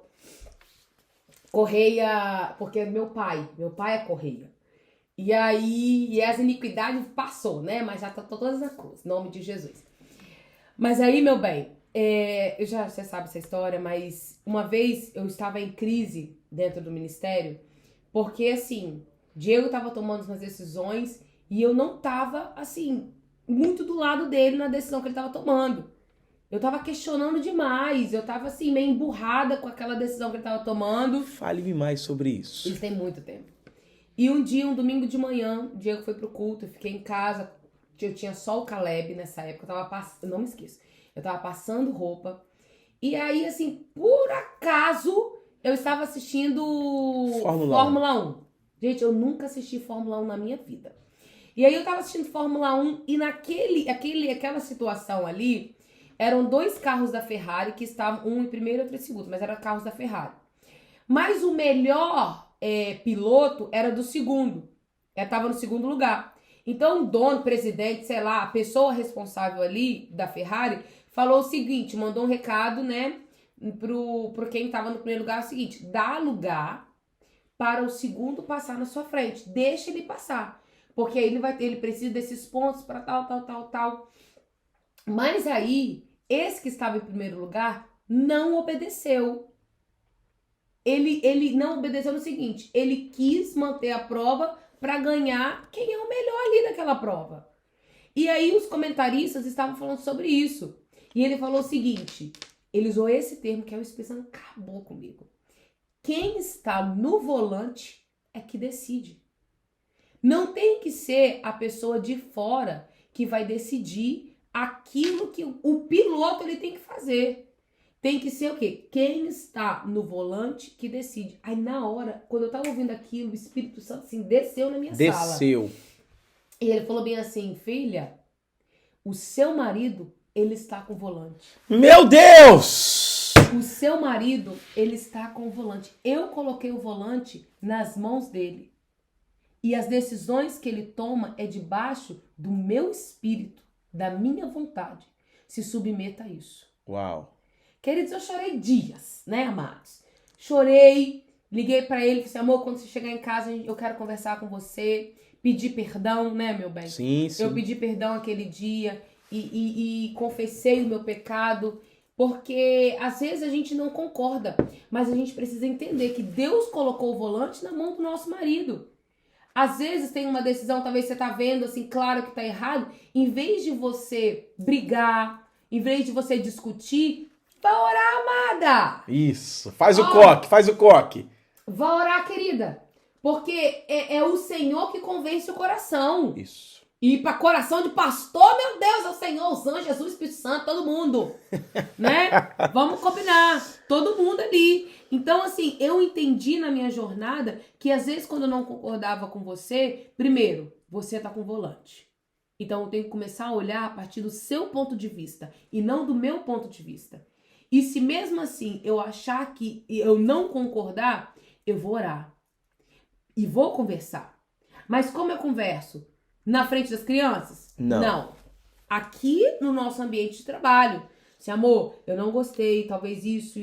Correia, porque meu pai é correia. E aí, as iniquidades passou, né? Mas já tá todas na cruz, em nome de Jesus. Mas aí, meu bem, você sabe essa história, mas uma vez eu estava em crise dentro do ministério, porque assim, Diego tava tomando umas decisões e eu não tava, assim, muito do lado dele na decisão que ele tava tomando. Eu tava questionando demais, eu tava assim, meio emburrada com aquela decisão que ele tava tomando. Fale-me mais sobre isso. Isso tem muito tempo. E um dia, um domingo de manhã, o Diego foi pro culto, eu fiquei em casa, eu tinha só o Caleb nessa época, eu não me esqueço, eu tava passando roupa, e aí, assim, por acaso, eu estava assistindo Fórmula 1. Gente, eu nunca assisti Fórmula 1 na minha vida. E aí eu tava assistindo Fórmula 1 e aquela situação ali, eram 2 carros da Ferrari que estavam, um em primeiro e outro em segundo, mas eram carros da Ferrari. Mas o melhor piloto era do segundo, tava no segundo lugar. Então o dono, presidente, sei lá, a pessoa responsável ali da Ferrari, falou o seguinte, mandou um recado, né, pro quem tava no primeiro lugar, é o seguinte, dá lugar para o segundo passar na sua frente, deixa ele passar. Porque aí ele precisa desses pontos para tal. Mas aí, esse que estava em primeiro lugar não obedeceu. Ele não obedeceu no seguinte, ele quis manter a prova para ganhar quem é o melhor ali daquela prova. E aí os comentaristas estavam falando sobre isso. E ele falou o seguinte, ele usou esse termo que é o Espírito Santo acabou comigo. Quem está no volante é que decide. Não tem que ser a pessoa de fora que vai decidir aquilo que o piloto ele tem que fazer. Tem que ser o quê? Quem está no volante que decide. Aí na hora, quando eu tava ouvindo aquilo, o Espírito Santo assim, desceu na minha sala. Desceu. E ele falou bem assim, filha, o seu marido, ele está com o volante. Meu Deus! O seu marido, ele está com o volante. Eu coloquei o volante nas mãos dele. E as decisões que ele toma é debaixo do meu espírito, da minha vontade. Se submeta a isso. Uau. Queridos, eu chorei dias, né, amados? Chorei, liguei pra ele, disse, amor, quando você chegar em casa, eu quero conversar com você. Pedi perdão, né, meu bem? Sim. Eu pedi perdão aquele dia e confessei o meu pecado. Porque às vezes a gente não concorda, mas a gente precisa entender que Deus colocou o volante na mão do nosso marido. Às vezes tem uma decisão, talvez você tá vendo assim, claro que tá errado, em vez de você brigar, em vez de você discutir, vai orar, amada. Isso, faz o coque. Vai orar, querida, porque é o Senhor que convence o coração. Isso. E para coração de pastor, meu Deus, é o Senhor, os anjos, Jesus, Espírito Santo, todo mundo, né? Vamos combinar, todo mundo ali. Então, assim, eu entendi na minha jornada que às vezes quando eu não concordava com você, primeiro, você tá com volante. Então eu tenho que começar a olhar a partir do seu ponto de vista e não do meu ponto de vista. E se mesmo assim eu achar que eu não concordar, eu vou orar e vou conversar. Mas como eu converso? Na frente das crianças? Não. Aqui no nosso ambiente de trabalho. Assim, amor, eu não gostei, talvez isso.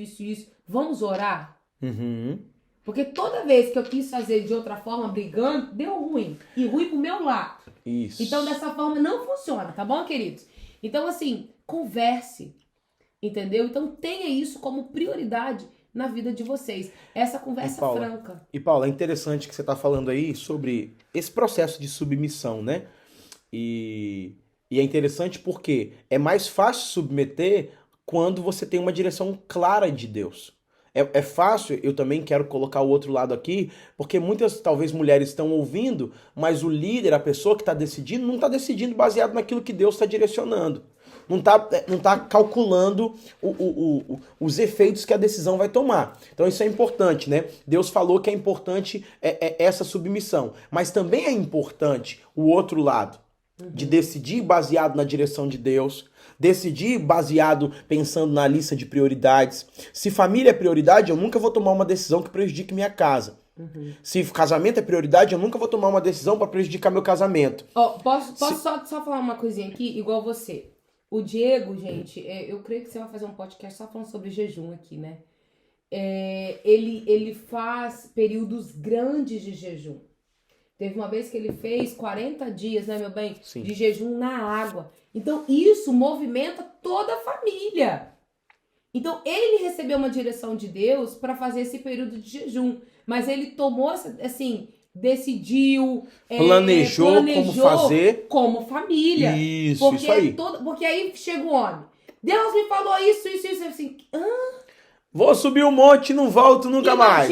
Vamos orar? Uhum. Porque toda vez que eu quis fazer de outra forma, brigando, deu ruim. E ruim pro meu lado. Isso. Então, dessa forma, não funciona, tá bom, queridos? Então, assim, converse. Entendeu? Então, tenha isso como prioridade na vida de vocês. Essa conversa franca. E, Paula, é interessante que você está falando aí sobre esse processo de submissão, né? E é interessante porque é mais fácil submeter quando você tem uma direção clara de Deus. É fácil, eu também quero colocar o outro lado aqui, porque muitas, talvez, mulheres estão ouvindo, mas o líder, a pessoa que está decidindo, não está decidindo baseado naquilo que Deus está direcionando. Não tá calculando os efeitos que a decisão vai tomar. Então isso é importante, né? Deus falou que é importante essa submissão. Mas também é importante o outro lado, de decidir baseado na direção de Deus, decidir baseado pensando na lista de prioridades. Se família é prioridade, eu nunca vou tomar uma decisão que prejudique minha casa. Uhum. Se casamento é prioridade, eu nunca vou tomar uma decisão para prejudicar meu casamento. Posso só falar uma coisinha aqui, igual você. O Diego, gente, eu creio que você vai fazer um podcast só falando sobre jejum aqui, né? Ele faz períodos grandes de jejum. Teve uma vez que ele fez 40 dias, né, meu bem? Sim. De jejum na água. Então, isso movimenta toda a família. Então, ele recebeu uma direção de Deus para fazer esse período de jejum. Mas ele tomou, assim, decidiu, planejou como fazer. Como família. Isso aí. Porque aí chega o homem. Deus me falou isso. Assim, vou subir um monte e não volto nunca mais.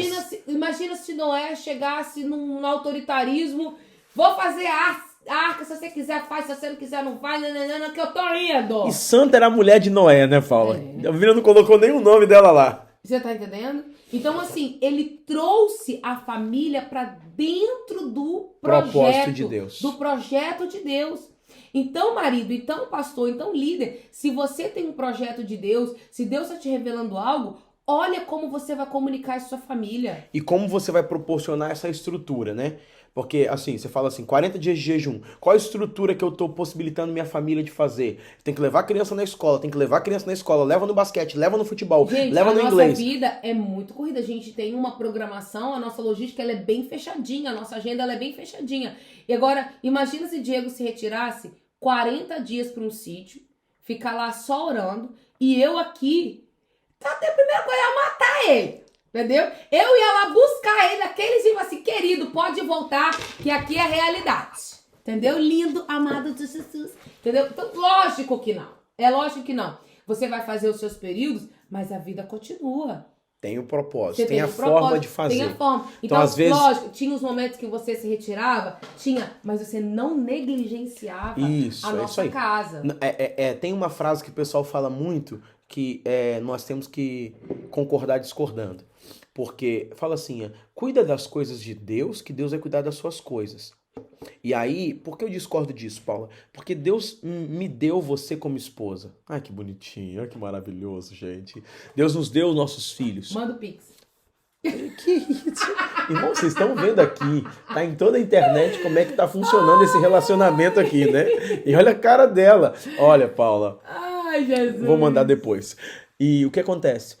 Imagina se Noé chegasse num autoritarismo. Vou fazer a arca, se você quiser faz, se você não quiser não vai, não, que eu tô indo. E Santa era a mulher de Noé, né, Paula? A Bíblia não colocou nem o nome dela lá. Você tá entendendo? Então, assim, ele trouxe a família para dentro do Propósito de Deus. Do projeto de Deus. Então, marido, então, pastor, então, líder, se você tem um projeto de Deus, se Deus está te revelando algo, olha como você vai comunicar isso à sua família. E como você vai proporcionar essa estrutura, né? Porque, assim, você fala assim, 40 dias de jejum. Qual a estrutura que eu tô possibilitando minha família de fazer? Tem que levar a criança na escola, leva no basquete, leva no futebol, gente, leva no inglês. A nossa vida é muito corrida. A gente tem uma programação, a nossa logística ela é bem fechadinha, a nossa agenda ela é bem fechadinha. E agora, imagina se Diego se retirasse 40 dias para um sítio, ficar lá só orando, e eu aqui, até a primeira coisa é matar ele. Entendeu? Eu ia lá buscar ele, aqueles iam assim, querido, pode voltar, que aqui é a realidade. Entendeu? Lindo, amado de Jesus. Entendeu? Então, lógico que não. É lógico que não. Você vai fazer os seus períodos, mas a vida continua. Tem o propósito, Você tem a forma de fazer. Tem a forma. Então, às vezes... lógico, tinha os momentos que você se retirava, mas você não negligenciava a nossa casa. Tem uma frase que o pessoal fala muito, que nós temos que concordar discordando. Porque fala assim, cuida das coisas de Deus, que Deus vai cuidar das suas coisas. E aí, por que eu discordo disso, Paula? Porque Deus me deu você como esposa. Ai, que bonitinho, que maravilhoso, gente. Deus nos deu os nossos filhos. Manda o Pix. Que isso? Irmão, vocês estão vendo aqui, tá em toda a internet como é que tá funcionando esse relacionamento aqui, né? E olha a cara dela. Olha, Paula. Ai, Jesus. Vou mandar depois. E o que acontece?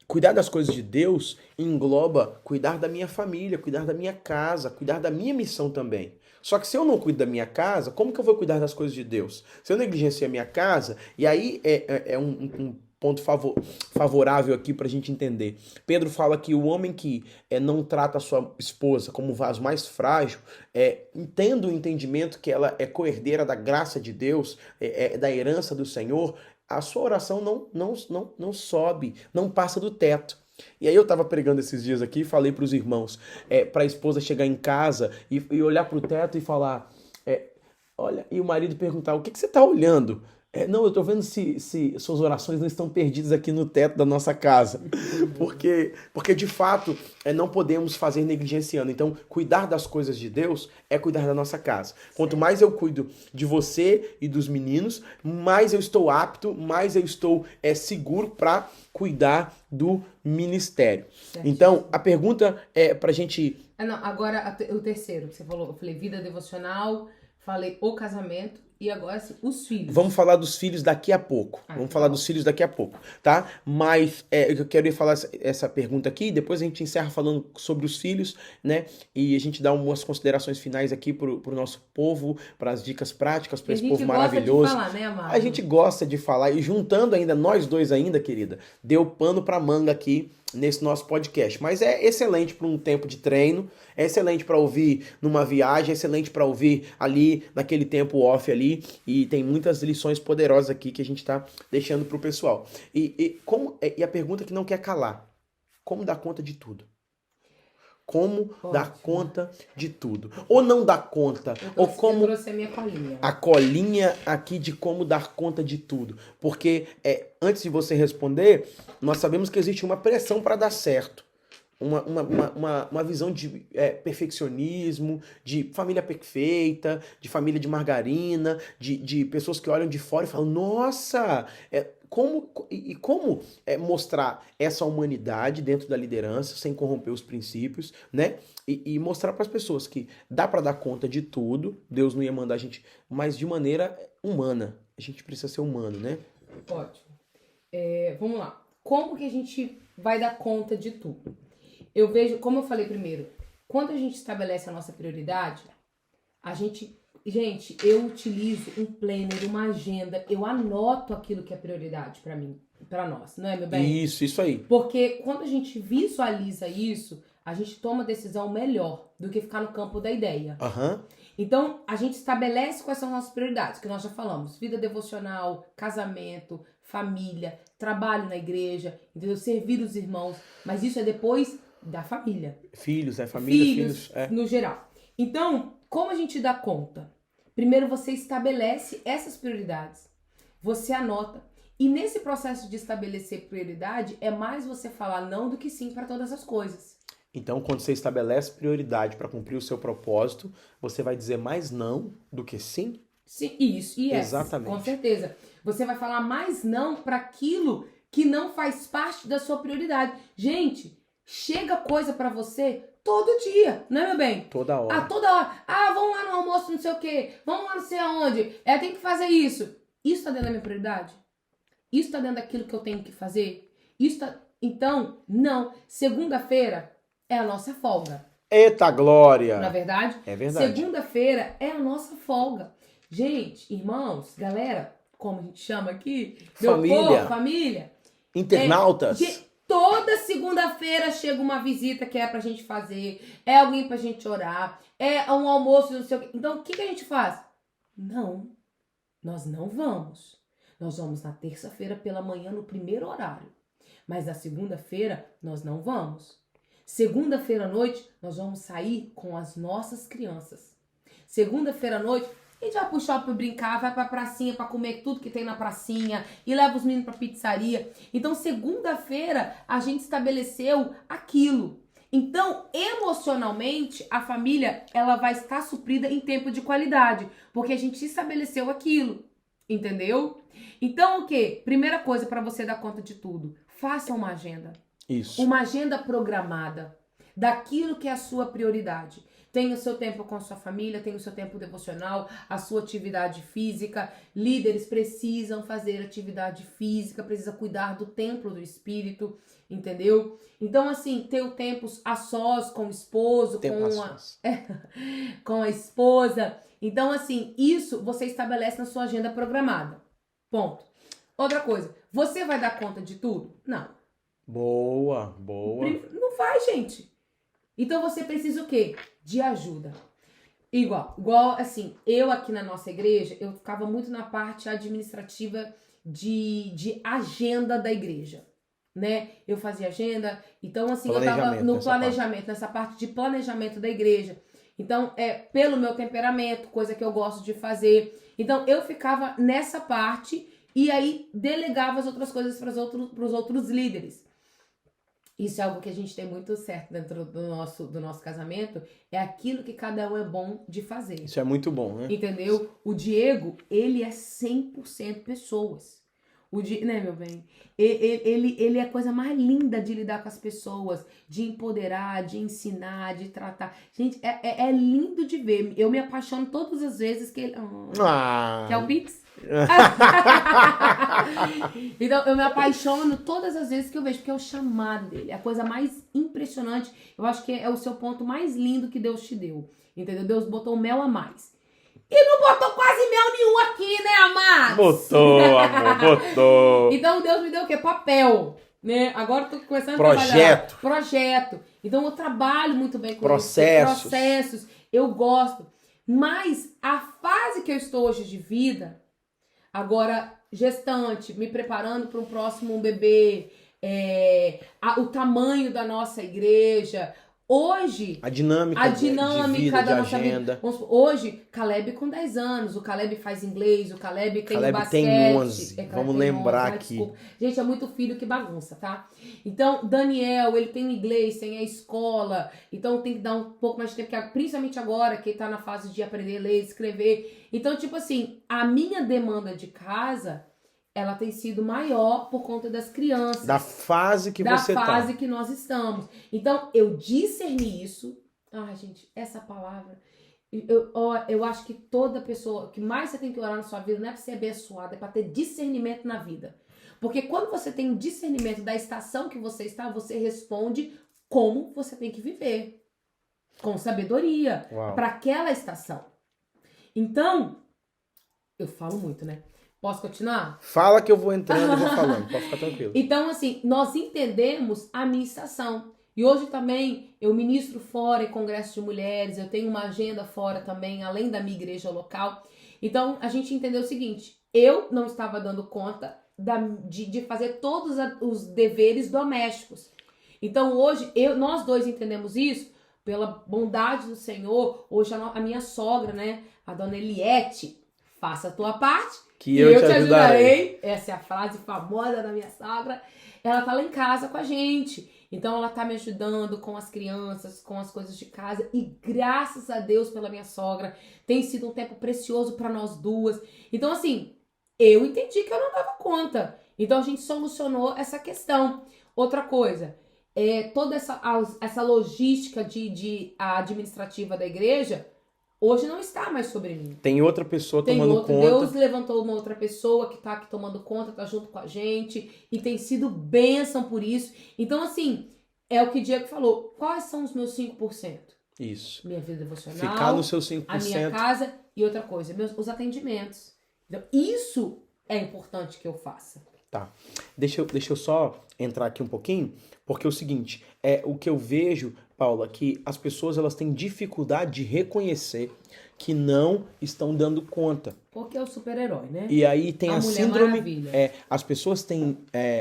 Cuidar das coisas de Deus engloba cuidar da minha família, cuidar da minha casa, cuidar da minha missão também. Só que se eu não cuido da minha casa, como que eu vou cuidar das coisas de Deus? Se eu negligenciar a minha casa, e aí é um ponto favorável aqui para a gente entender. Pedro fala que o homem que não trata a sua esposa como um vaso mais frágil, tendo o entendimento que ela é coerdeira da graça de Deus, da herança do Senhor, a sua oração não sobe, não passa do teto. E aí eu tava pregando esses dias aqui e falei pros irmãos, pra esposa chegar em casa e olhar pro teto e falar, olha, e o marido perguntar, o que você tá olhando? Não, eu tô vendo se suas orações não estão perdidas aqui no teto da nossa casa. Porque de fato, não podemos fazer negligenciando. Então, cuidar das coisas de Deus é cuidar da nossa casa. Quanto mais eu cuido de você e dos meninos, mais eu estou apto, mais eu estou seguro para cuidar do ministério. Certo. Então, a pergunta é pra gente... Agora, o terceiro que você falou, eu falei vida devocional, falei o casamento, e agora, assim, os filhos. Vamos falar dos filhos daqui a pouco. Dos filhos daqui a pouco, tá? Mas eu quero falar essa pergunta aqui, depois a gente encerra falando sobre os filhos, né? E a gente dá umas considerações finais aqui pro nosso povo, para as dicas práticas, para esse povo maravilhoso. A gente gosta de falar, né, amado? A gente gosta de falar, e juntando ainda, nós dois ainda, querida, deu pano pra manga aqui nesse nosso podcast. Mas é excelente para um tempo de treino, é excelente para ouvir numa viagem, é excelente para ouvir ali naquele tempo off ali, e tem muitas lições poderosas aqui que a gente está deixando pro pessoal. E a pergunta que não quer calar: como dar conta de tudo? Como dar conta de tudo? Ou não dar conta? Ou como... Eu trouxe a minha colinha. A colinha aqui de como dar conta de tudo. Porque antes de você responder, nós sabemos que existe uma pressão para dar certo. Uma visão de perfeccionismo, de família perfeita, de família de margarina, de pessoas que olham de fora e falam, nossa... Como mostrar essa humanidade dentro da liderança sem corromper os princípios, né? E mostrar para as pessoas que dá para dar conta de tudo, Deus não ia mandar a gente, mas de maneira humana. A gente precisa ser humano, né? Ótimo. Vamos lá. Como que a gente vai dar conta de tudo? Eu vejo, como eu falei primeiro, quando a gente estabelece a nossa prioridade, Gente, eu utilizo um planner, uma agenda, eu anoto aquilo que é prioridade pra mim, pra nós, não é, meu bem? Isso aí. Porque quando a gente visualiza isso, a gente toma decisão melhor do que ficar no campo da ideia. Então, a gente estabelece quais são as nossas prioridades, que nós já falamos, vida devocional, casamento, família, trabalho na igreja, entendeu? Servir os irmãos, mas isso é depois da família. Filhos, família, filhos. No geral. Então, como a gente dá conta? Primeiro você estabelece essas prioridades. Você anota. E nesse processo de estabelecer prioridade, é mais você falar não do que sim para todas as coisas. Então, quando você estabelece prioridade para cumprir o seu propósito, você vai dizer mais não do que sim? Sim, isso, e Exatamente. com certeza. Você vai falar mais não para aquilo que não faz parte da sua prioridade. Gente, chega coisa para você todo dia, não é, meu bem? Toda hora. Toda hora. Vamos lá no almoço, não sei o quê. Vamos lá não sei aonde. Tem que fazer isso. Isso tá dentro da minha prioridade? Isso tá dentro daquilo que eu tenho que fazer? Então, não. Segunda-feira é a nossa folga. Eita glória! Não é verdade? É verdade. Segunda-feira é a nossa folga. Gente, irmãos, galera, como a gente chama aqui? Família. Meu povo, família. Internautas. Toda segunda-feira chega uma visita que é pra gente fazer, é alguém pra gente orar, é um almoço, não sei o quê. Então, o que a gente faz? Não, nós não vamos. Nós vamos na terça-feira pela manhã no primeiro horário. Mas na segunda-feira, nós não vamos. Segunda-feira à noite, nós vamos sair com as nossas crianças. Segunda-feira à noite, a gente vai pro shopping brincar, vai pra pracinha pra comer tudo que tem na pracinha e leva os meninos pra pizzaria. Então, segunda-feira, a gente estabeleceu aquilo. Então, emocionalmente, a família, ela vai estar suprida em tempo de qualidade, porque a gente estabeleceu aquilo, entendeu? Então, o quê? Primeira coisa para você dar conta de tudo, faça uma agenda. Isso. Uma agenda programada daquilo que é a sua prioridade. Tenha o seu tempo com a sua família, tenha o seu tempo devocional, a sua atividade física. Líderes precisam fazer atividade física, precisa cuidar do templo do Espírito, entendeu? Então, assim, ter o tempo a sós com o esposo, com a esposa. Então, assim, isso você estabelece na sua agenda programada. Ponto. Outra coisa, você vai dar conta de tudo? Não. Boa. Não vai, gente. Então você precisa o quê? De ajuda. Igual, assim, eu aqui na nossa igreja, eu ficava muito na parte administrativa de agenda da igreja, né? Eu fazia agenda, então assim, eu tava no planejamento, nessa parte de planejamento da igreja. Então, pelo meu temperamento, coisa que eu gosto de fazer. Então, eu ficava nessa parte e aí delegava as outras coisas para os outros líderes. Isso é algo que a gente tem muito certo dentro do nosso casamento, é aquilo que cada um é bom de fazer. Isso é muito bom, né? Entendeu? O Diego, ele é 100% pessoas. Né, meu bem? Ele é a coisa mais linda de lidar com as pessoas, de empoderar, de ensinar, de tratar. Gente, é lindo de ver. Eu me apaixono todas as vezes que ele... Quer o Pix? Então, eu me apaixono todas as vezes que eu vejo, porque é o chamado dele. É a coisa mais impressionante. Eu acho que é o seu ponto mais lindo que Deus te deu. Entendeu? Deus botou mel a mais. E não botou quase mel nenhum aqui, né, amados? Botou, amor, botou. Então Deus me deu o quê? Papel, né? Agora eu tô começando a trabalhar. Projeto. Então eu trabalho muito bem com processos. Eu gosto. Mas a fase que eu estou hoje de vida, agora gestante, me preparando para um próximo bebê, o tamanho da nossa igreja... Hoje, a dinâmica de vida, da nossa agenda. Vida. Hoje, Caleb com 10 anos, o Caleb faz inglês, o Caleb tem basquete. Tem 11, vamos lembrar aqui. Desculpa. Gente, é muito filho que bagunça, tá? Então, Daniel, ele tem o inglês, tem a escola, então tem que dar um pouco mais de tempo, principalmente agora que ele tá na fase de aprender a ler, escrever. Então, tipo assim, a minha demanda de casa... ela tem sido maior por conta das crianças. Da fase que você tá. Da fase que nós estamos. Então, eu discerni isso. Gente, essa palavra... Eu acho que toda pessoa... O que mais você tem que orar na sua vida não é pra ser abençoada, é pra ter discernimento na vida. Porque quando você tem um discernimento da estação que você está, você responde como você tem que viver. Com sabedoria. Para aquela estação. Então, eu falo muito, né? Posso continuar? Fala que eu vou entrando e vou falando, pode ficar tranquilo. Então, assim, nós entendemos a minha estação. E hoje também eu ministro fora em congresso de mulheres, eu tenho uma agenda fora também, além da minha igreja local. Então, a gente entendeu o seguinte, eu não estava dando conta de fazer todos os deveres domésticos. Então, hoje, nós dois entendemos isso pela bondade do Senhor. Hoje, a minha sogra, né, a dona Eliette, faça a tua parte Que e eu eu te te ajudarei. ajudarei. Essa é a frase famosa da minha sogra. Ela tá lá em casa com a gente. Então ela tá me ajudando com as crianças, com as coisas de casa. E graças a Deus pela minha sogra, tem sido um tempo precioso para nós duas. Então assim, eu entendi que eu não dava conta. Então a gente solucionou essa questão. Outra coisa, toda essa logística a administrativa da igreja, hoje não está mais sobre mim. Tem outra pessoa Tem tomando outro, conta. Deus levantou uma outra pessoa que tá aqui tomando conta, tá junto com a gente. E tem sido bênção por isso. Então, assim, é o que o Diego falou. Quais são os meus 5%? Isso. Minha vida devocional, Ficar no seu 5%. a minha casa e outra coisa, os atendimentos. Então, isso é importante que eu faça. Tá. Deixa eu só entrar aqui um pouquinho, porque é o seguinte, o que eu vejo, Paula, que as pessoas elas têm dificuldade de reconhecer que não estão dando conta. Porque é o super-herói, né? E aí tem a Mulher síndrome. Maravilha. As pessoas têm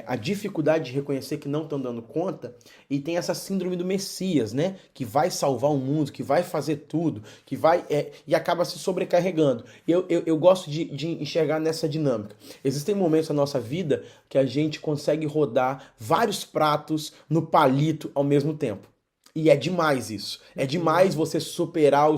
a dificuldade de reconhecer que não estão dando conta e tem essa síndrome do Messias, né? Que vai salvar o mundo, que vai fazer tudo, que vai. E acaba se sobrecarregando. Eu gosto de enxergar nessa dinâmica. Existem momentos na nossa vida que a gente consegue rodar vários pratos no palito ao mesmo tempo. E é demais isso. É demais você superar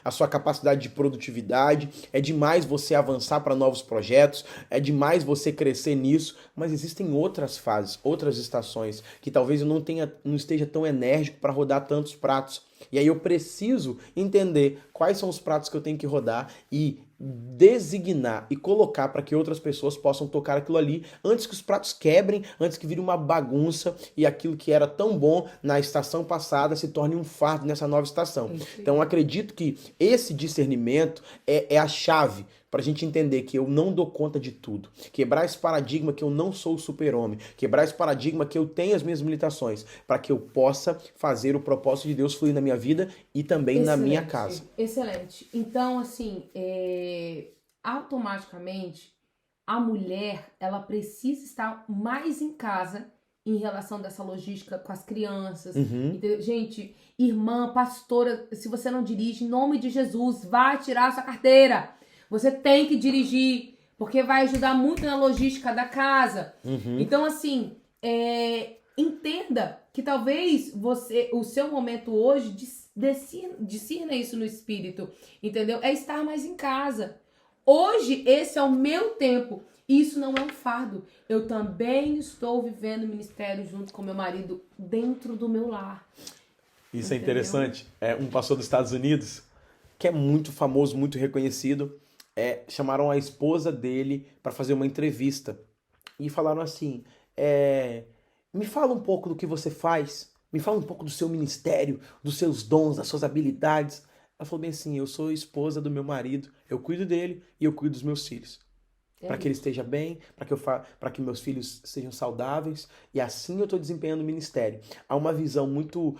a sua capacidade de produtividade, é demais você avançar para novos projetos, é demais você crescer nisso, mas existem outras fases, outras estações que talvez eu não esteja tão enérgico para rodar tantos pratos. E aí eu preciso entender quais são os pratos que eu tenho que rodar e designar e colocar para que outras pessoas possam tocar aquilo ali antes que os pratos quebrem, antes que vire uma bagunça e aquilo que era tão bom na estação passada se torne um fardo nessa nova estação. Então eu acredito que esse discernimento é a chave para a gente entender que eu não dou conta de tudo. Quebrar esse paradigma que eu não sou o super-homem. Quebrar esse paradigma que eu tenho as minhas limitações. Para que eu possa fazer o propósito de Deus fluir na minha vida e também na minha casa. Excelente. Então, assim, automaticamente, a mulher, ela precisa estar mais em casa em relação dessa logística com as crianças. Entendeu? Gente, irmã, pastora, se você não dirige, em nome de Jesus, vai tirar a sua carteira. Você tem que dirigir, porque vai ajudar muito na logística da casa. Então, assim, entenda que talvez o seu momento hoje discirna isso no espírito, entendeu? É estar mais em casa. Hoje, esse é o meu tempo. Isso não é um fardo. Eu também estou vivendo ministério junto com meu marido dentro do meu lar. Isso entendeu? É interessante. Um pastor dos Estados Unidos, que é muito famoso, muito reconhecido, chamaram a esposa dele para fazer uma entrevista e falaram assim, me fala um pouco do que você faz, me fala um pouco do seu ministério, dos seus dons, das suas habilidades. Ela falou bem assim, eu sou esposa do meu marido, eu cuido dele e eu cuido dos meus filhos. Para que ele esteja bem, para que meus filhos sejam saudáveis, e assim eu estou desempenhando o ministério. Há uma visão muito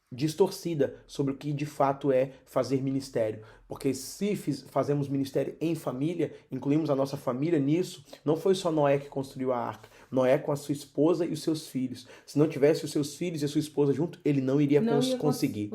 distorcida sobre o que de fato é fazer ministério. Porque se fazemos ministério em família, incluímos a nossa família nisso, não foi só Noé que construiu a arca. Noé com a sua esposa e os seus filhos. Se não tivesse os seus filhos e a sua esposa junto, ele não iria conseguir.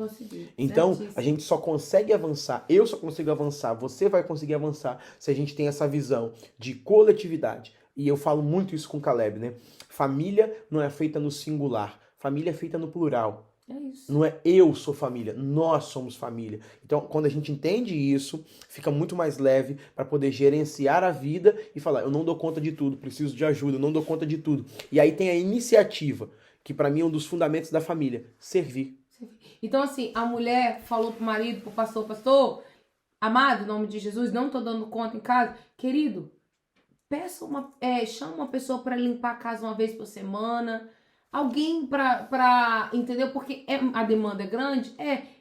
Então, a gente só consegue avançar, eu só consigo avançar, você vai conseguir avançar se a gente tem essa visão de coletividade. E eu falo muito isso com o Caleb, né? Família não é feita no singular, família é feita no plural. É isso. Não é eu sou família, nós somos família. Então, quando a gente entende isso, fica muito mais leve para poder gerenciar a vida e falar, eu não dou conta de tudo, preciso de ajuda, eu não dou conta de tudo. E aí tem a iniciativa, que para mim é um dos fundamentos da família, servir. Então, assim, a mulher falou pro marido, pro pastor, amado, em nome de Jesus, não tô dando conta em casa. Querido, chama uma pessoa para limpar a casa uma vez por semana. Alguém pra entendeu? Porque a demanda é grande?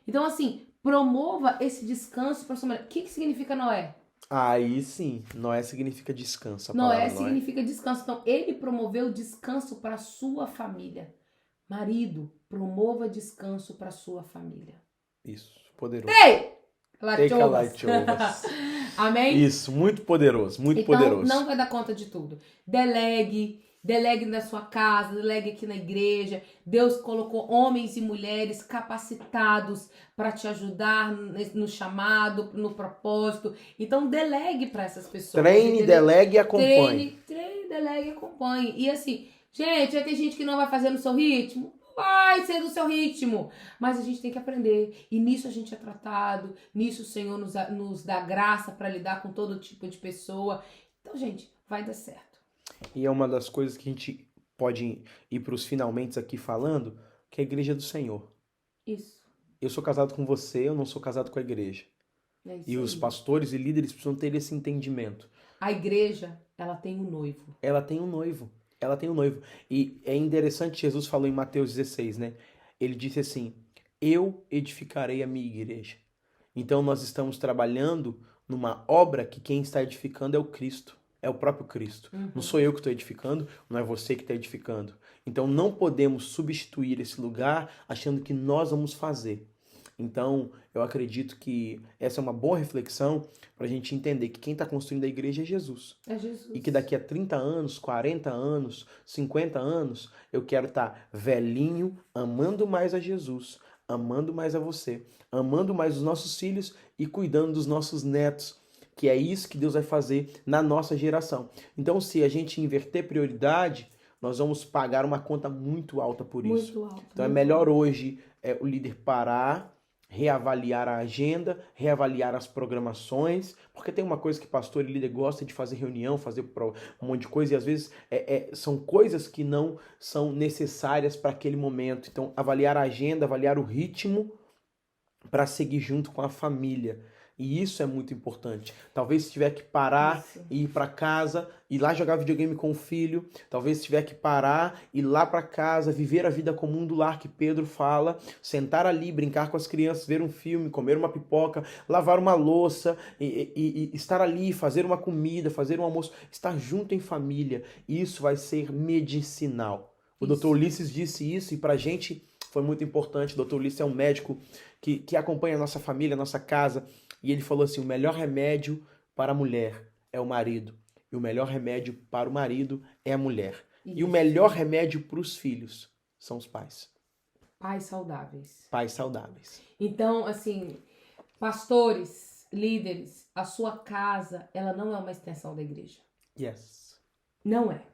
Então, assim, promova esse descanso para sua mulher. O que significa Noé? Aí sim, Noé significa descanso. Noé significa descanso. Então, ele promoveu descanso para sua família. Marido, promova descanso para sua família. Isso, poderoso. Ei! Lachovas. Amém? Isso, muito poderoso, muito então, poderoso. Não vai dar conta de tudo. Delegue. Delegue na sua casa, delegue aqui na igreja. Deus colocou homens e mulheres capacitados para te ajudar no chamado, no propósito. Então, delegue para essas pessoas. Treine, delegue e acompanhe. Treine, delegue e acompanhe. E assim, gente, vai ter gente que não vai fazer no seu ritmo. Vai ser do seu ritmo. Mas a gente tem que aprender. E nisso a gente é tratado. Nisso o Senhor nos dá graça para lidar com todo tipo de pessoa. Então, gente, vai dar certo. E é uma das coisas que a gente pode ir para os finalmente aqui falando, que é a igreja do Senhor. Isso. Eu sou casado com você, eu não sou casado com a igreja. É isso E os aí. pastores e líderes precisam ter esse entendimento. A igreja, ela tem um noivo. Ela tem um noivo. Ela tem um noivo. E é interessante, Jesus falou em Mateus 16, né? Ele disse assim, eu edificarei a minha igreja. Então nós estamos trabalhando numa obra que quem está edificando é o Cristo. É o próprio Cristo. Não sou eu que estou edificando, não é você que está edificando. Então não podemos substituir esse lugar achando que nós vamos fazer. Então eu acredito que essa é uma boa reflexão para a gente entender que quem está construindo a igreja é Jesus. É Jesus. E que daqui a 30 anos, 40 anos, 50 anos, eu quero estar velhinho, amando mais a Jesus, amando mais a você, amando mais os nossos filhos e cuidando dos nossos netos. Que é isso que Deus vai fazer na nossa geração. Então, se a gente inverter prioridade, nós vamos pagar uma conta muito alta por isso. Muito alto. Então, é melhor hoje o líder parar, reavaliar a agenda, reavaliar as programações, porque tem uma coisa que pastor e líder gosta de fazer reunião, fazer um monte de coisa, e às vezes são coisas que não são necessárias para aquele momento. Então, avaliar a agenda, avaliar o ritmo para seguir junto com a família. E isso é muito importante. Talvez se tiver que parar e ir para casa, ir lá jogar videogame com o filho, talvez se tiver que parar, ir lá para casa, viver a vida comum do lar que Pedro fala, sentar ali, brincar com as crianças, ver um filme, comer uma pipoca, lavar uma louça, e estar ali, fazer uma comida, fazer um almoço, estar junto em família. Isso vai ser medicinal. O Dr. Ulisses disse isso e pra gente foi muito importante. O Dr. Ulisses é um médico que acompanha a nossa família, a nossa casa. E ele falou assim, o melhor remédio para a mulher é o marido. E o melhor remédio para o marido é a mulher. Isso. E o melhor remédio para os filhos são os pais. Pais saudáveis. Pais saudáveis. Então, assim, pastores, líderes, a sua casa, ela não é uma extensão da igreja. Yes. Não é.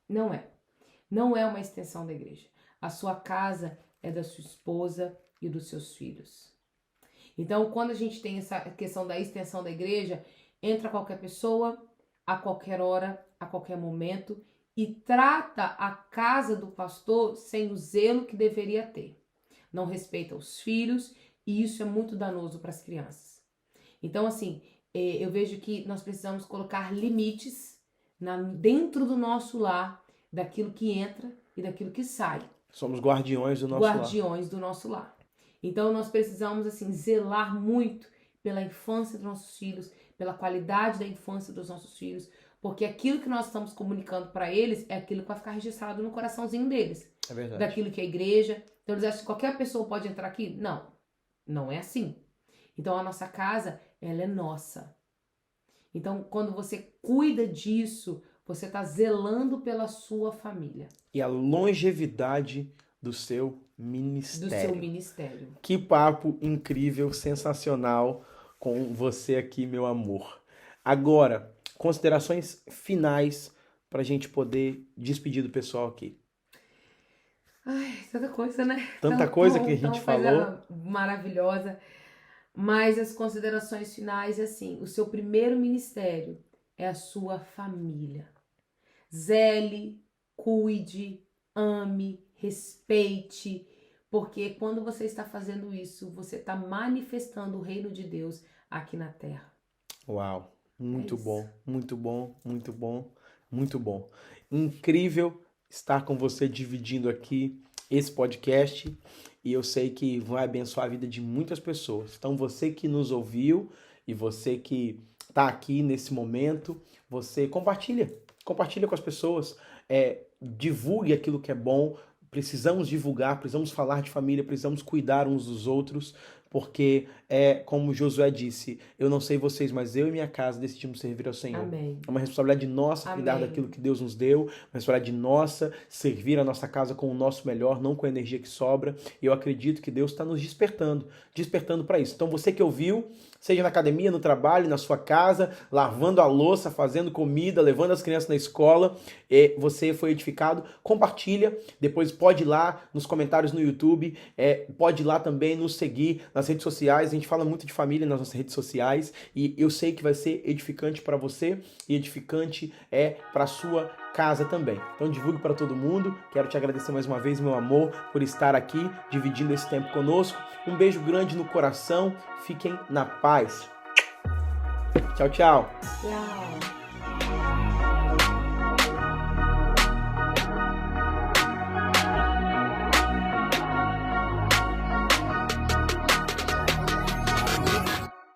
Não é. Não é uma extensão da igreja. A sua casa é da sua esposa e dos seus filhos. Então, quando a gente tem essa questão da extensão da igreja, entra qualquer pessoa, a qualquer hora, a qualquer momento, e trata a casa do pastor sem o zelo que deveria ter. Não respeita os filhos, e isso é muito danoso para as crianças. Então, assim, eu vejo que nós precisamos colocar limites dentro do nosso lar, daquilo que entra e daquilo que sai. Somos guardiões do nosso lar. Guardiões do nosso lar. Então, nós precisamos, assim, zelar muito pela infância dos nossos filhos, pela qualidade da infância dos nossos filhos, porque aquilo que nós estamos comunicando para eles é aquilo que vai ficar registrado no coraçãozinho deles. É verdade. Daquilo que é a igreja. Então, eles acham que qualquer pessoa pode entrar aqui? Não, não é assim. Então, a nossa casa, ela é nossa. Então, quando você cuida disso, você está zelando pela sua família. E a longevidade do seu ministério. Do seu ministério. Que papo incrível, sensacional com você aqui, meu amor. Agora, considerações finais para a gente poder despedir do pessoal aqui. Ai, tanta coisa, né? Tanta coisa que a gente falou. Maravilhosa. Mas as considerações finais é assim, o seu primeiro ministério é a sua família. Zele, cuide, ame, respeite, porque quando você está fazendo isso, você está manifestando o reino de Deus aqui na terra. Uau, muito bom, muito bom, muito bom, muito bom. Incrível estar com você dividindo aqui esse podcast e eu sei que vai abençoar a vida de muitas pessoas. Então você que nos ouviu e você que está aqui nesse momento, você compartilha com as pessoas, divulgue aquilo que é bom. Precisamos divulgar, precisamos falar de família, precisamos cuidar uns dos outros, porque é como Josué disse, eu não sei vocês, mas eu e minha casa decidimos servir ao Senhor. Amém. É uma responsabilidade nossa cuidar Amém. daquilo que Deus nos deu, uma responsabilidade nossa servir a nossa casa com o nosso melhor, não com a energia que sobra. E eu acredito que Deus está nos despertando para isso. Então você que ouviu, seja na academia, no trabalho, na sua casa, lavando a louça, fazendo comida, levando as crianças na escola, você foi edificado, compartilha, depois pode ir lá nos comentários no YouTube, pode ir lá também nos seguir nas redes sociais, a gente fala muito de família nas nossas redes sociais e eu sei que vai ser edificante para você e edificante para sua casa também. Então divulgue para todo mundo, quero te agradecer mais uma vez, meu amor, por estar aqui, dividindo esse tempo conosco. Um beijo grande no coração, fiquem na paz. Tchau, tchau. Tchau.